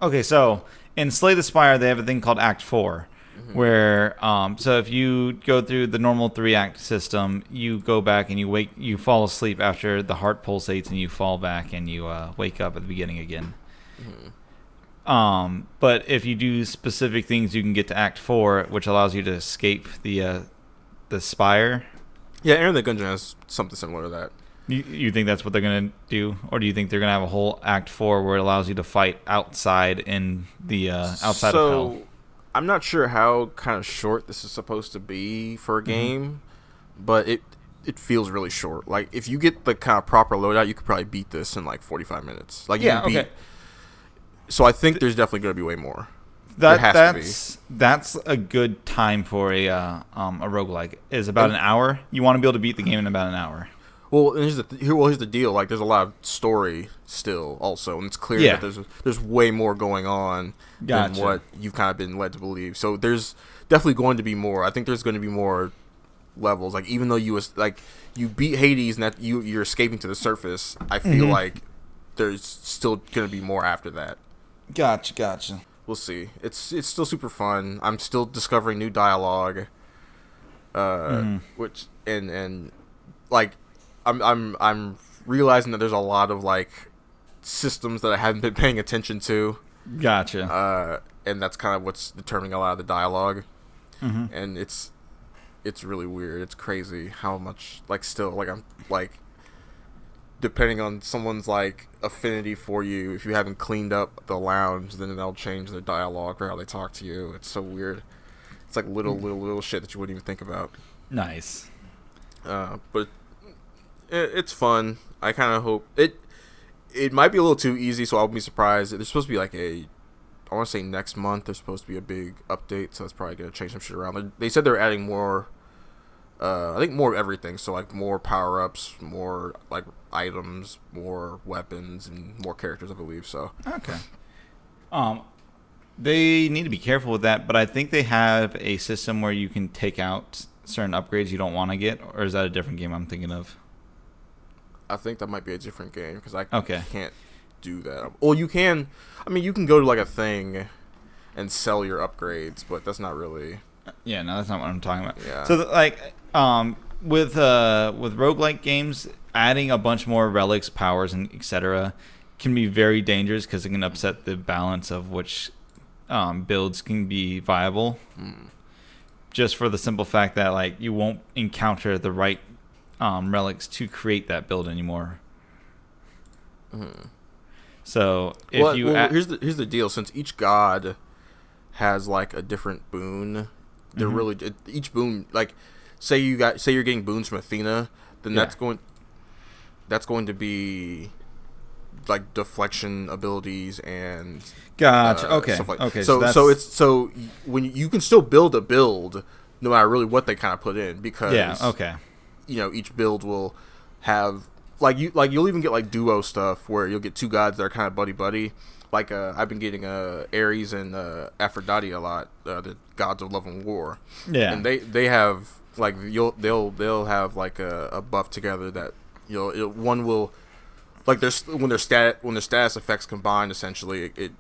Okay, so in Slay the Spire, they have a thing called Act 4, where so if you go through the normal 3-act system, you go back and you fall asleep after the heart pulsates, and you fall back and you wake up at the beginning again. But if you do specific things, you can get to Act 4, which allows you to escape the spire. yeah, Enter the Gungeon has something similar to that. You think that's what they're gonna do, or do you think they're gonna have a whole Act 4 where it allows you to fight outside in the outside of hell? I'm not sure how kind of short this is supposed to be for a game, but it feels really short. Like if you get the kind of proper loadout, you could probably beat this in like 45 minutes. Like Yeah, you beat. okay. So I think there's definitely going to be way more. There has to be. That's a good time for a roguelike. Is about an hour. You want to be able to beat the game in about an hour. Well, here's the deal. Like, there's a lot of story still, also, and it's clear Yeah. that there's way more going on Gotcha. than what you've kind of been led to believe. So there's definitely going to be more. I think there's going to be more levels. Like, even though you beat Hades and that you're escaping to the surface, I feel like there's still going to be more after that. Gotcha. We'll see. It's still super fun. I'm still discovering new dialogue, which and like I'm realizing that there's a lot of like systems that I haven't been paying attention to. Gotcha. And that's kind of what's determining a lot of the dialogue. And it's really weird. It's crazy how much I'm depending on someone's like affinity for you, if you haven't cleaned up the lounge, then they'll change their dialogue or how they talk to you. It's so weird. It's like little shit that you wouldn't even think about. Nice. But it's fun. I kind of hope it might be a little too easy, so I'll be surprised. There's supposed to be like I want to say next month there's supposed to be a big update, so it's probably gonna change some shit around. They said they're adding more I think more of everything. So like more power ups, more like items, more weapons, and more characters. I believe so. Okay. They need to be careful with that, but I think they have a system where you can take out certain upgrades you don't want to get, or is that a different game I'm thinking of? I think that might be a different game because I Okay. can't do that. Well, you can. I mean, you can go to like a thing and sell your upgrades, but that's not really. Yeah, no, that's not what I'm talking about. Yeah. So, with roguelike games, adding a bunch more relics, powers, and etc. can be very dangerous because it can upset the balance of which builds can be viable. Just for the simple fact that like you won't encounter the right relics to create that build anymore. So if here's the deal. Since each god has like a different boon, they're really each boon. Like, say you're getting boons from Athena, then that's going to be like deflection abilities and gotcha. Okay. stuff like Okay. So when you can still build a build no matter really what they kind of put in because okay. Each build will have you'll even get like duo stuff where you'll get two gods that are kind of buddy. Like I've been getting Ares and Aphrodite a lot, the gods of love and war. Yeah. And they have like they'll have like a buff together that one will like when their status effects combine, essentially it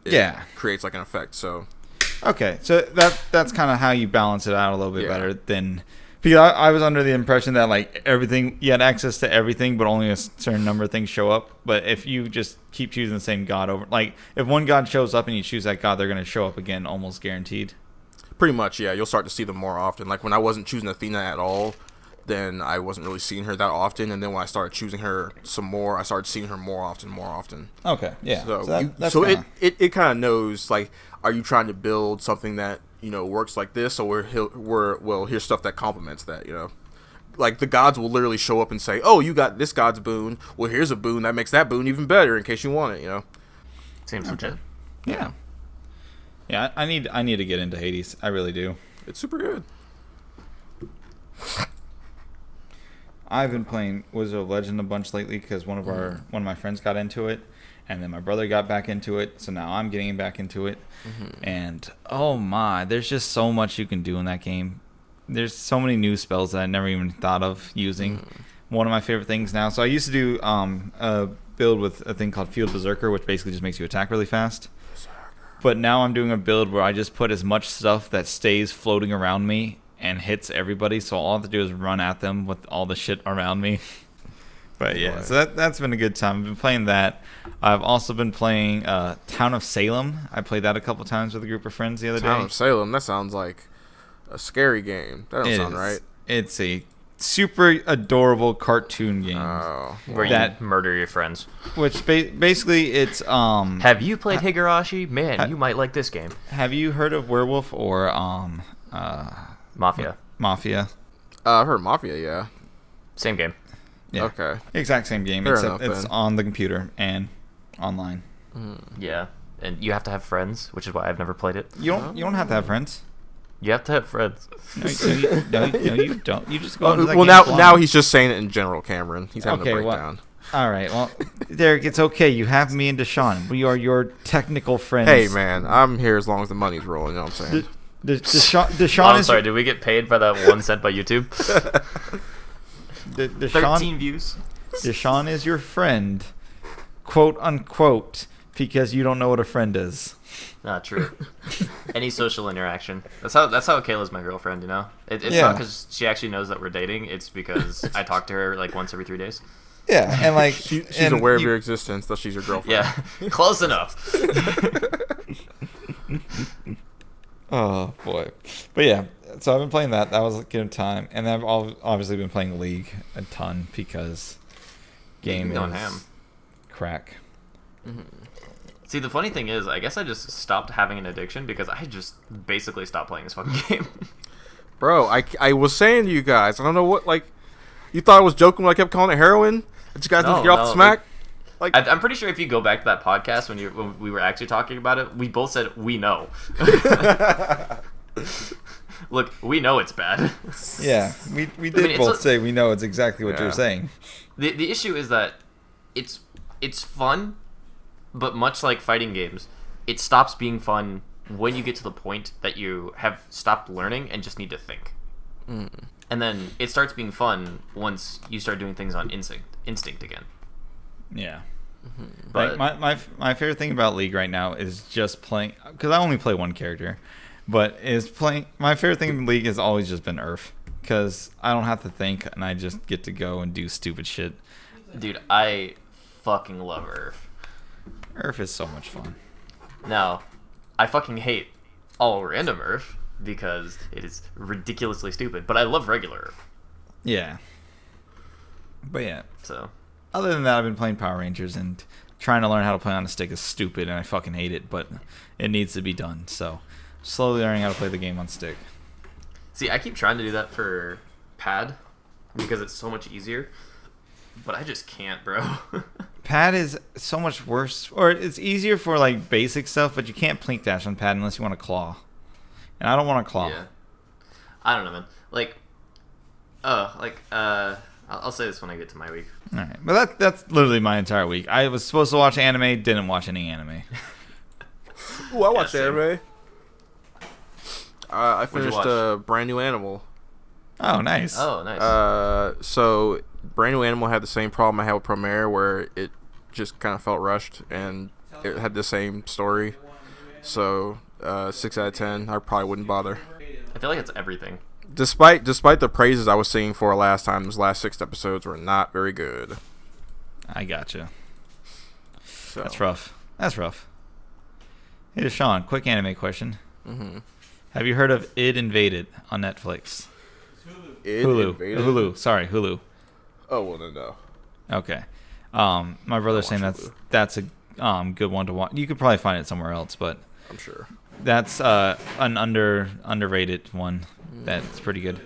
creates like an effect. So okay, so that's kind of how you balance it out a little bit better than because I was under the impression that like everything you had access to everything, but only a certain number of things show up. But if you just keep choosing the same god over, like if one god shows up and you choose that god, they're going to show up again, almost guaranteed. Pretty much, yeah. You'll start to see them more often. Like when I wasn't choosing Athena at all, then I wasn't really seeing her that often. And then when I started choosing her some more, I started seeing her more often. Okay, yeah. So it kind of knows like, are you trying to build something that works like this, or here's stuff that complements that. Like the gods will literally show up and say, "Oh, you got this god's boon. Well, here's a boon that makes that boon even better in case you want it." Seems legit. Yeah. Yeah, I need to get into Hades. I really do. It's super good. I've been playing Wizard of Legend a bunch lately because one of my friends got into it, and then my brother got back into it. So now I'm getting back into it, and oh my, there's just so much you can do in that game. There's so many new spells that I never even thought of using. One of my favorite things now. So I used to do a build with a thing called Field Berserker, which basically just makes you attack really fast. But now I'm doing a build where I just put as much stuff that stays floating around me and hits everybody, so all I have to do is run at them with all the shit around me. But yeah, so that's been a good time. I've been playing that. I've also been playing Town of Salem. I played that a couple times with a group of friends the other day. Town of Salem, that sounds like a scary game. That don't sound right. It's a super adorable cartoon game. Where you murder your friends. Which basically it's Have you played Higurashi? Man, you might like this game. Have you heard of Werewolf or Mafia. Mafia? I've heard Mafia, yeah. Same game. Yeah. Okay. Exact same game, Fair except enough, it's then. on the computer and online. Yeah. And you have to have friends, which is why I've never played it. You don't have to have friends. You have to have friends. No, you don't. You just go into that Well, game blind. now he's just saying it in general, Cameron. He's having a breakdown. All right. Well, Derek, it's okay. You have me and Deshaun. We are your technical friends. Hey, man, I'm here as long as the money's rolling. You know what I'm saying? Deshaun I'm is sorry, did we get paid by that 1 cent by YouTube? Deshaun, 13 views. Deshaun is your friend, quote unquote, because you don't know what a friend is. Not true. Any social interaction. That's how Kayla's my girlfriend, It's Yeah. not because she actually knows that we're dating. It's because I talk to her like once every 3 days. Yeah, and like She's aware of your existence, that she's your girlfriend. Yeah, close enough. Oh boy, but yeah. So I've been playing that. That was a good time, and then I've obviously been playing League a ton because game Going is ham. crack. See, the funny thing is, I guess I just stopped having an addiction because I just basically stopped playing this fucking game. Bro, I was saying to you guys, I don't know what, like, you thought I was joking when I kept calling it heroin? Did you guys need to get off the smack? I'm pretty sure if you go back to that podcast when we were actually talking about it, we both said we know. Look, we know it's bad. Yeah, we did both say we know it's exactly what Yeah. you're saying. The issue is that it's fun, but much like fighting games, it stops being fun when you get to the point that you have stopped learning and just need to think. And then it starts being fun once you start doing things on instinct again. Yeah. But Like my favorite thing about League right now is just playing, because I only play one character, but is playing. My favorite thing in League has always just been Earth, because I don't have to think and I just get to go and do stupid shit. dude, I fucking love Earth. Earth is so much fun. Now, I fucking hate all random Earth because it is ridiculously stupid, but I love regular Earth. Yeah. But yeah, So, other than that, I've been playing Power Rangers, and trying to learn how to play on a stick is stupid, and I fucking hate it, but it needs to be done. So, slowly learning how to play the game on stick. see, I keep trying to do that for pad because it's so much easier, but I just can't, bro. Pad is so much worse, or it's easier for like basic stuff, but you can't plink dash on pad unless you want to claw. And I don't want to claw. Yeah. I don't know, man. I'll say this when I get to my week. All right, but that's literally my entire week. I was supposed to watch anime, didn't watch any anime. Ooh, I watched same. anime. I What'd you finished watch? Brand New Animal. Oh, nice. Oh, nice. So Brand New Animal had the same problem I had with Premiere, where it just kind of felt rushed, and it had the same story. So 6 out of 10. I probably wouldn't bother. I feel like it's everything. Despite the praises I was seeing for it last time, those last 6 episodes were not very good. I gotcha. So. That's rough. That's rough. Hey, Deshaun, quick anime question. Mm-hmm. Have you heard of Id Invaded on Netflix? It Hulu. invaded- Hulu. Sorry, Hulu. Oh well, no. Okay. My brother's saying watch that's a good one to watch. You could probably find it somewhere else, but I'm sure. that's an underrated one. That's pretty good.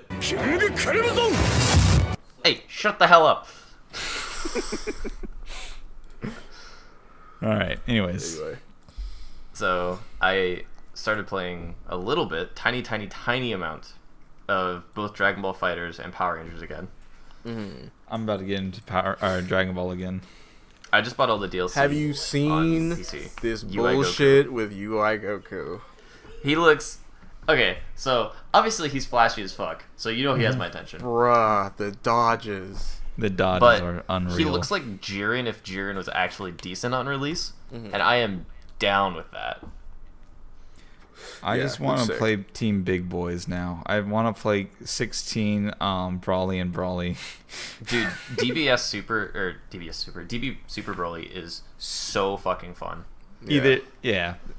Hey, shut the hell up. All right. Anyways, Anyway, So, I started playing a little bit, tiny amount of both Dragon Ball Fighters and Power Rangers again. I'm about to get into Dragon Ball again. I just bought all the DLC. have you on seen PC. this UI bullshit with UI Goku? He looks... Okay, so obviously he's flashy as fuck, so you know he has my attention. Bruh, the dodges. The dodges But are unreal. he looks like Jiren if Jiren was actually decent on release, and I am down with that. I Yeah, just want looks to sick. play Team Big Boys now. I want to play 16 Brawly and Brawly. Dude, DB Super Broly is so fucking fun. Either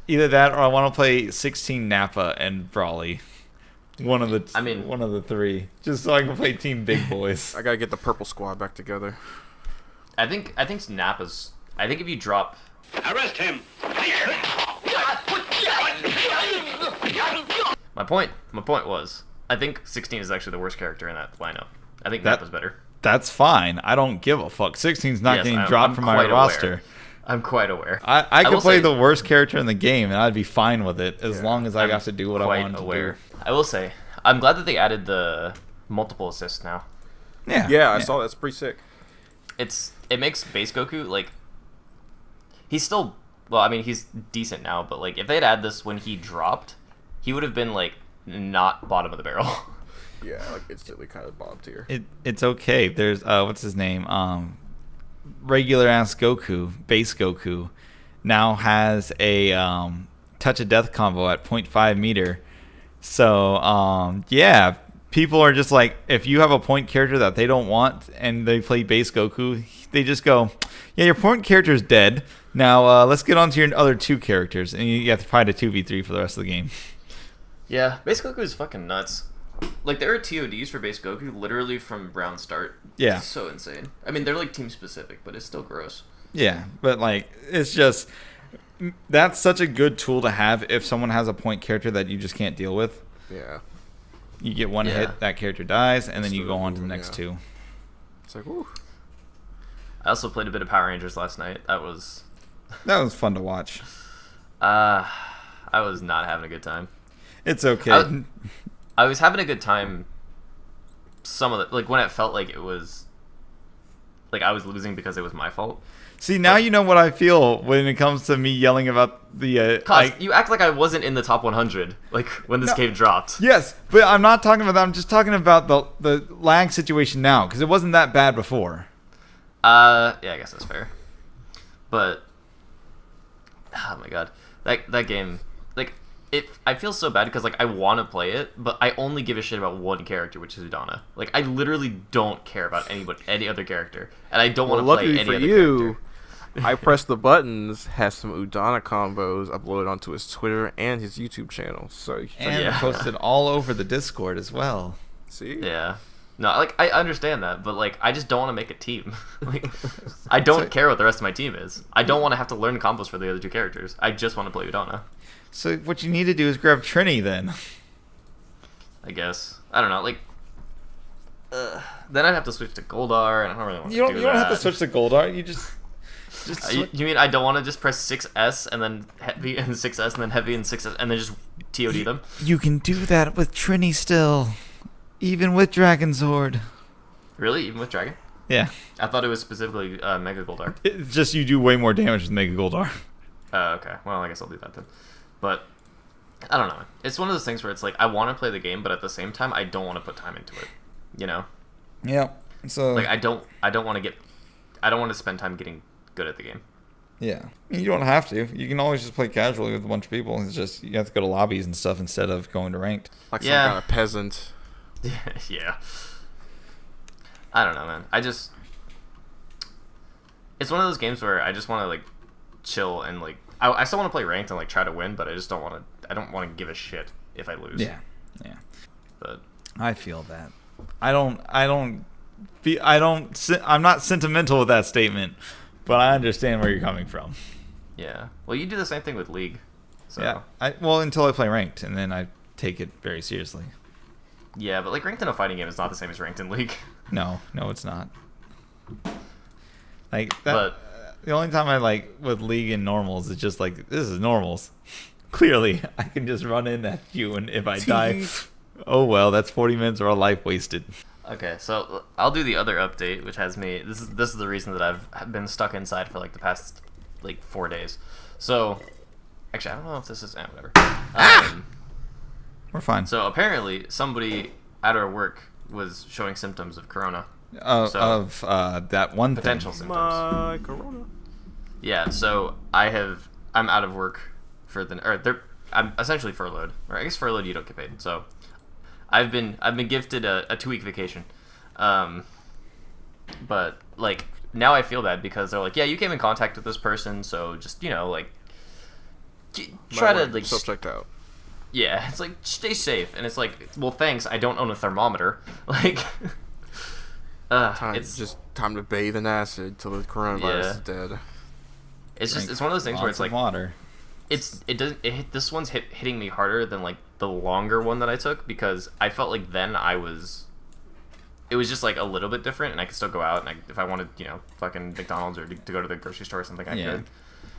that, or I want to play 16 Nappa and Brawly. One of the three, just so I can play Team Big Boys. I gotta get the purple squad back together. I think Nappa's... I think if you drop... Arrest him! My point was, I think 16 is actually the worst character in that lineup. I think That- Nappa's better. That's fine. I don't give a fuck. 16's not Yes, getting I'm dropped from my quite aware. roster. I'm quite aware. I could will play say- the worst character in the game, and I'd be fine with it as Yeah. long as I I'm got to do what I quite wanted aware. to I will say, I'm glad that they added the multiple assists now. do. Yeah, Yeah, I saw that's pretty sick. It makes base Goku like he's still well. I mean, he's decent now, but like if they'd add this when he dropped, he would have been like not bottom of the barrel. Yeah, like instantly kind of bottom tier. It's okay. There's what's his name? Regular ass Goku, base Goku, now has a touch of death combo at 0.5 meter. So yeah, people are just like, if you have a point character that they don't want and they play base Goku, they just go, yeah, your point character is dead. Now let's get on to your other two characters, and you have to fight a 2v3 for the rest of the game. Yeah, base Goku is fucking nuts. Like there are TODs for base Goku literally from round start. Yeah. It's so insane. I mean, they're like team specific, but it's still gross. Yeah, but like it's just that's such a good tool to have if someone has a point character that you just can't deal with. Yeah, You get one Yeah. hit, that character dies, and then you Instead go of on to the moving, next yeah. two. it's like woo. I also played a bit of Power Rangers last night. That was That was fun to watch. I was not having a good time. It's okay. I was having a good time. Some of the like when it felt like it was like I was losing because it was my fault. See, now you know what I feel when it comes to me yelling about the. Cause you act like I wasn't in the top 100 like when this game dropped. Yes, but I'm not talking about that. I'm just talking about the lag situation now because it wasn't that bad before. Yeah, I guess that's fair. But oh my god, that game, like I feel so bad because like I want to play it, but I only give a shit about one character, which is Udana. Like I literally don't care about any other character, and I don't want to play luckily any for other you, character. I Press the Buttons has some Udana combos uploaded onto his Twitter and his YouTube channel. So you can And Yeah. posted all over the Discord as well. see. Yeah. No, like I understand that, but like I just don't want to make a team. Like I don't care what the rest of my team is. I don't want to have to learn combos for the other two characters. I just want to play Udana. So what you need to do is grab Trini then. I guess. I don't know. Like then I'd have to switch to Goldar, and I don't really want to do that. You don't have to switch to Goldar. You just You mean I don't want to just press 6S and then heavy and 6S and then heavy and 6S and then just TOD them? You can do that with Trini still, even with Dragon Sword. Really? Even with Dragon? Yeah, I thought it was specifically Mega Goldar. it's just you do way more damage with Mega Goldar. Okay. Well, I guess I'll do that then. But I don't know. It's one of those things where it's like I want to play the game, but at the same time I don't want to put time into it. You know? Yeah. So Like I don't want to spend time getting good at the game. yeah, I mean, you don't have to. You can always just play casually with a bunch of people. It's just you have to go to lobbies and stuff instead of going to ranked. Like Yeah. some kind of peasant. Yeah. I don't know, man. It's one of those games where I just want to like chill and like I still want to play ranked and like try to win, but I just don't want to. I don't want to give a shit if I lose. Yeah. But I feel that. I'm not sentimental with that statement, but I understand where you're coming from. yeah. Well, you do the same thing with League. So Yeah. Well, until I play ranked, and then I take it very seriously. yeah, but like ranked in a fighting game is not the same as ranked in League. No, it's not. Like that. But The only time I like with League and normals is just like this is normals. Clearly, I can just run in at you, and if I die, oh well, that's 40 minutes or a life wasted. okay, so I'll do the other update, which has me. This is the reason that I've been stuck inside for like the past like 4 days. So actually, I don't know if this is whatever. We're fine. So apparently, somebody at our work was showing symptoms of corona. That one Potential thing. symptoms. My Corona. Yeah, so I'm out of work for I'm essentially furloughed. Or I guess furloughed you don't get paid. So I've been gifted a 2-week vacation. But like now I feel bad because they're like, yeah, you came in contact with this person, so just like try to like self-checked out. yeah, it's like stay safe, and it's like, well, thanks, I don't own a thermometer. Like It's just time to bathe in acid till the coronavirus is dead. It's one of those things where it's like water. This one's hitting me harder than like the longer one that I took because I felt like then it was just like a little bit different and I could still go out and if I wanted fucking McDonald's or to go to the grocery store or something I could.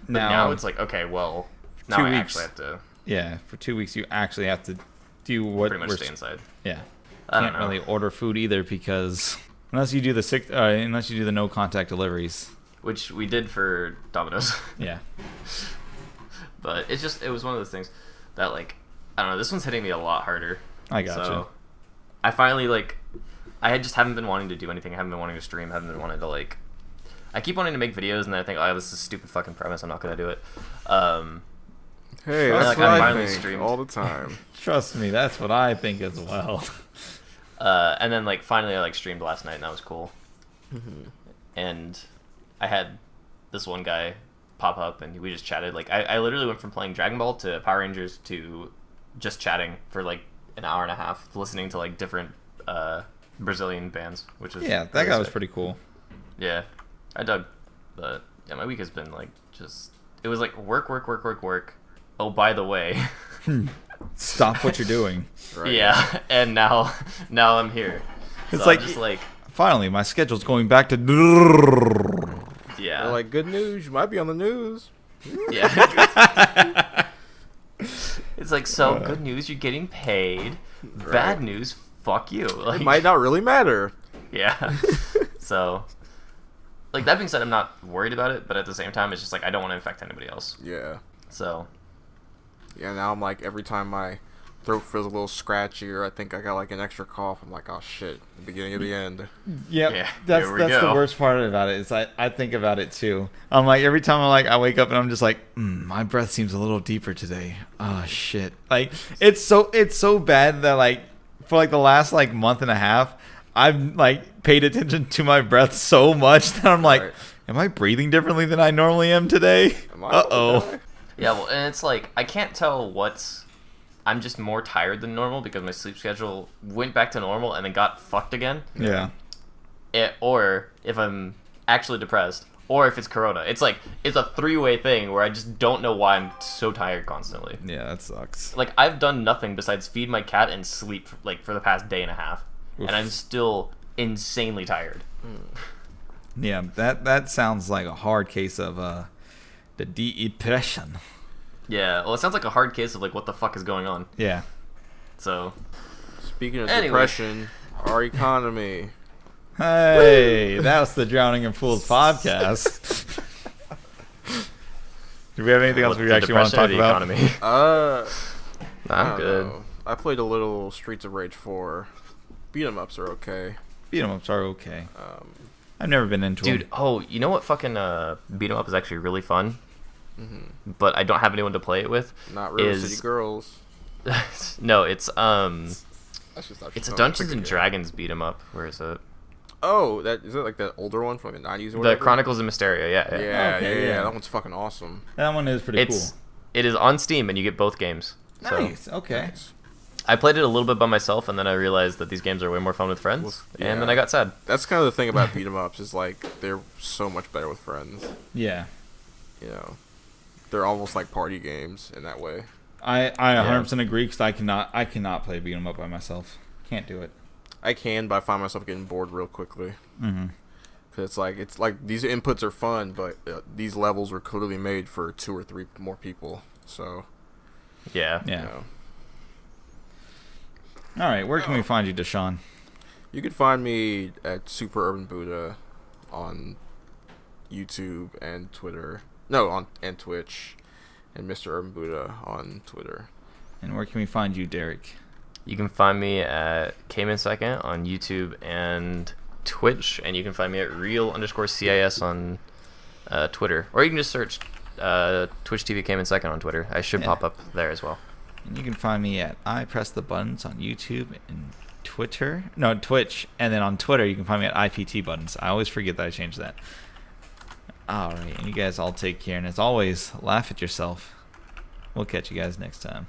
But now it's like okay, well now 2 I weeks. actually have to Yeah, for 2 weeks you actually have to do what pretty much stay inside. Yeah, I don't can't know. really order food either because unless you do the no contact deliveries. Which we did for Domino's. Yeah. But it was one of those things that like I don't know, this one's hitting me a lot harder. I gotcha. So I finally I just haven't been wanting to do anything. I haven't been wanting to stream. I haven't been wanting to I keep wanting to make videos and then I think, oh, this is a stupid fucking premise. I'm not gonna do it. Hey, Trust that's me, what I I finally think streamed. all the time. Trust me, that's what I think as well. And then finally I streamed last night and that was cool. Mm-hmm. And I had this one guy pop up and we just chatted. I literally went from playing Dragon Ball to Power Rangers to just chatting for an hour and a half, listening to different Brazilian bands, which is Yeah, that really guy was sick. pretty cool. Yeah, I dug. But yeah, my week has been it was work. Oh, by the way, Stop what you're doing. Right. yeah, and now I'm here. It's So I'm like- just Finally, my schedule's going back to. yeah, They're like, good news, you might be on the news. yeah. It's It's like, so good news, you're getting paid. Bad news, fuck you. Like, It might not really matter. yeah. So, like, that being said, I'm not worried about it, but at the same time, it's just like I don't want to infect anybody else. Yeah. So, Yeah, now I'm like, every time my throat feels a little scratchy or I think I got like an extra cough, I'm like, oh shit, the beginning of the end. Yep. Yeah, That's here we the go. worst part about it is I think about it too. I'm like every time I wake up and I'm just like, my breath seems a little deeper today. Oh shit. Like it's so bad that like for like the last like month and a half, I've like paid attention to my breath so much that I'm like, Right. am I breathing differently than I normally am today? Am I Uh-oh. yeah, well, and it's like, I can't tell what's... I'm just more tired than normal because my sleep schedule went back to normal and then got fucked again. Yeah. Or if I'm actually depressed, or if it's corona. It's like, it's a three-way thing where I just don't know why I'm so tired constantly. Yeah, that sucks. Like, I've done nothing besides feed my cat and sleep like for the past day and a half, and I'm still insanely tired. Yeah, that sounds like a hard case of the depression. Yeah, well, it sounds like a hard case of like what the fuck is going on. Yeah. So, Speaking of Anyway. depression, our economy. Hey, that was the Drowning in Pools podcast. Do we have anything else what, we the actually want to talk depression or about? the economy? I I'm don't good. know. I played a little Streets of Rage 4. Beat 'em ups are okay. Beat 'em ups are okay. I've never been into Dude, them. oh, you know what fucking beat 'em up is actually really fun? But I don't have anyone to play it with. Not River Is- City Girls. No, it's That's just it's a not Dungeons pick and game. Dragons beat 'em up. Where is it? Oh, that is it like the older one from like the 90s or The whatever? Chronicles of Mysteria. Yeah, Yeah, Okay, yeah, yeah. that one's fucking awesome. That one is pretty It is on Steam and you get both games. cool. So Nice. Okay. Nice. I played it a little bit by myself, and then I realized that these games are way more fun with friends, Yeah. and then I got sad. That's kind of the thing about beat 'em ups is like they're so much better with friends. Yeah. You know, they're almost like party games in that way. I 100% agree because I cannot play beat 'em up by myself. Can't do it. I can, but I find myself getting bored real quickly. Mm-hmm. Cause it's like these inputs are fun, but these levels were clearly made for 2 or 3 more people. So Yeah. Yeah. you know. All right. Where can we find you, Deshaun? You can find me at Super Urban Buddha on YouTube and Twitter. No, and Twitch, and Mr. Urban Buddha on Twitter. And where can we find you, Derek? You can find me at Cayman Second on YouTube and Twitch, and you can find me at real_CIS on Twitter, or you can just search Twitch TV Cayman Second on Twitter. I should Yeah. pop up there as well. And you can find me at I Press the Buttons on YouTube and Twitch, and then on Twitter you can find me at IPT Buttons. I always forget that I changed that. All right, and you guys all take care, and as always, laugh at yourself. We'll catch you guys next time.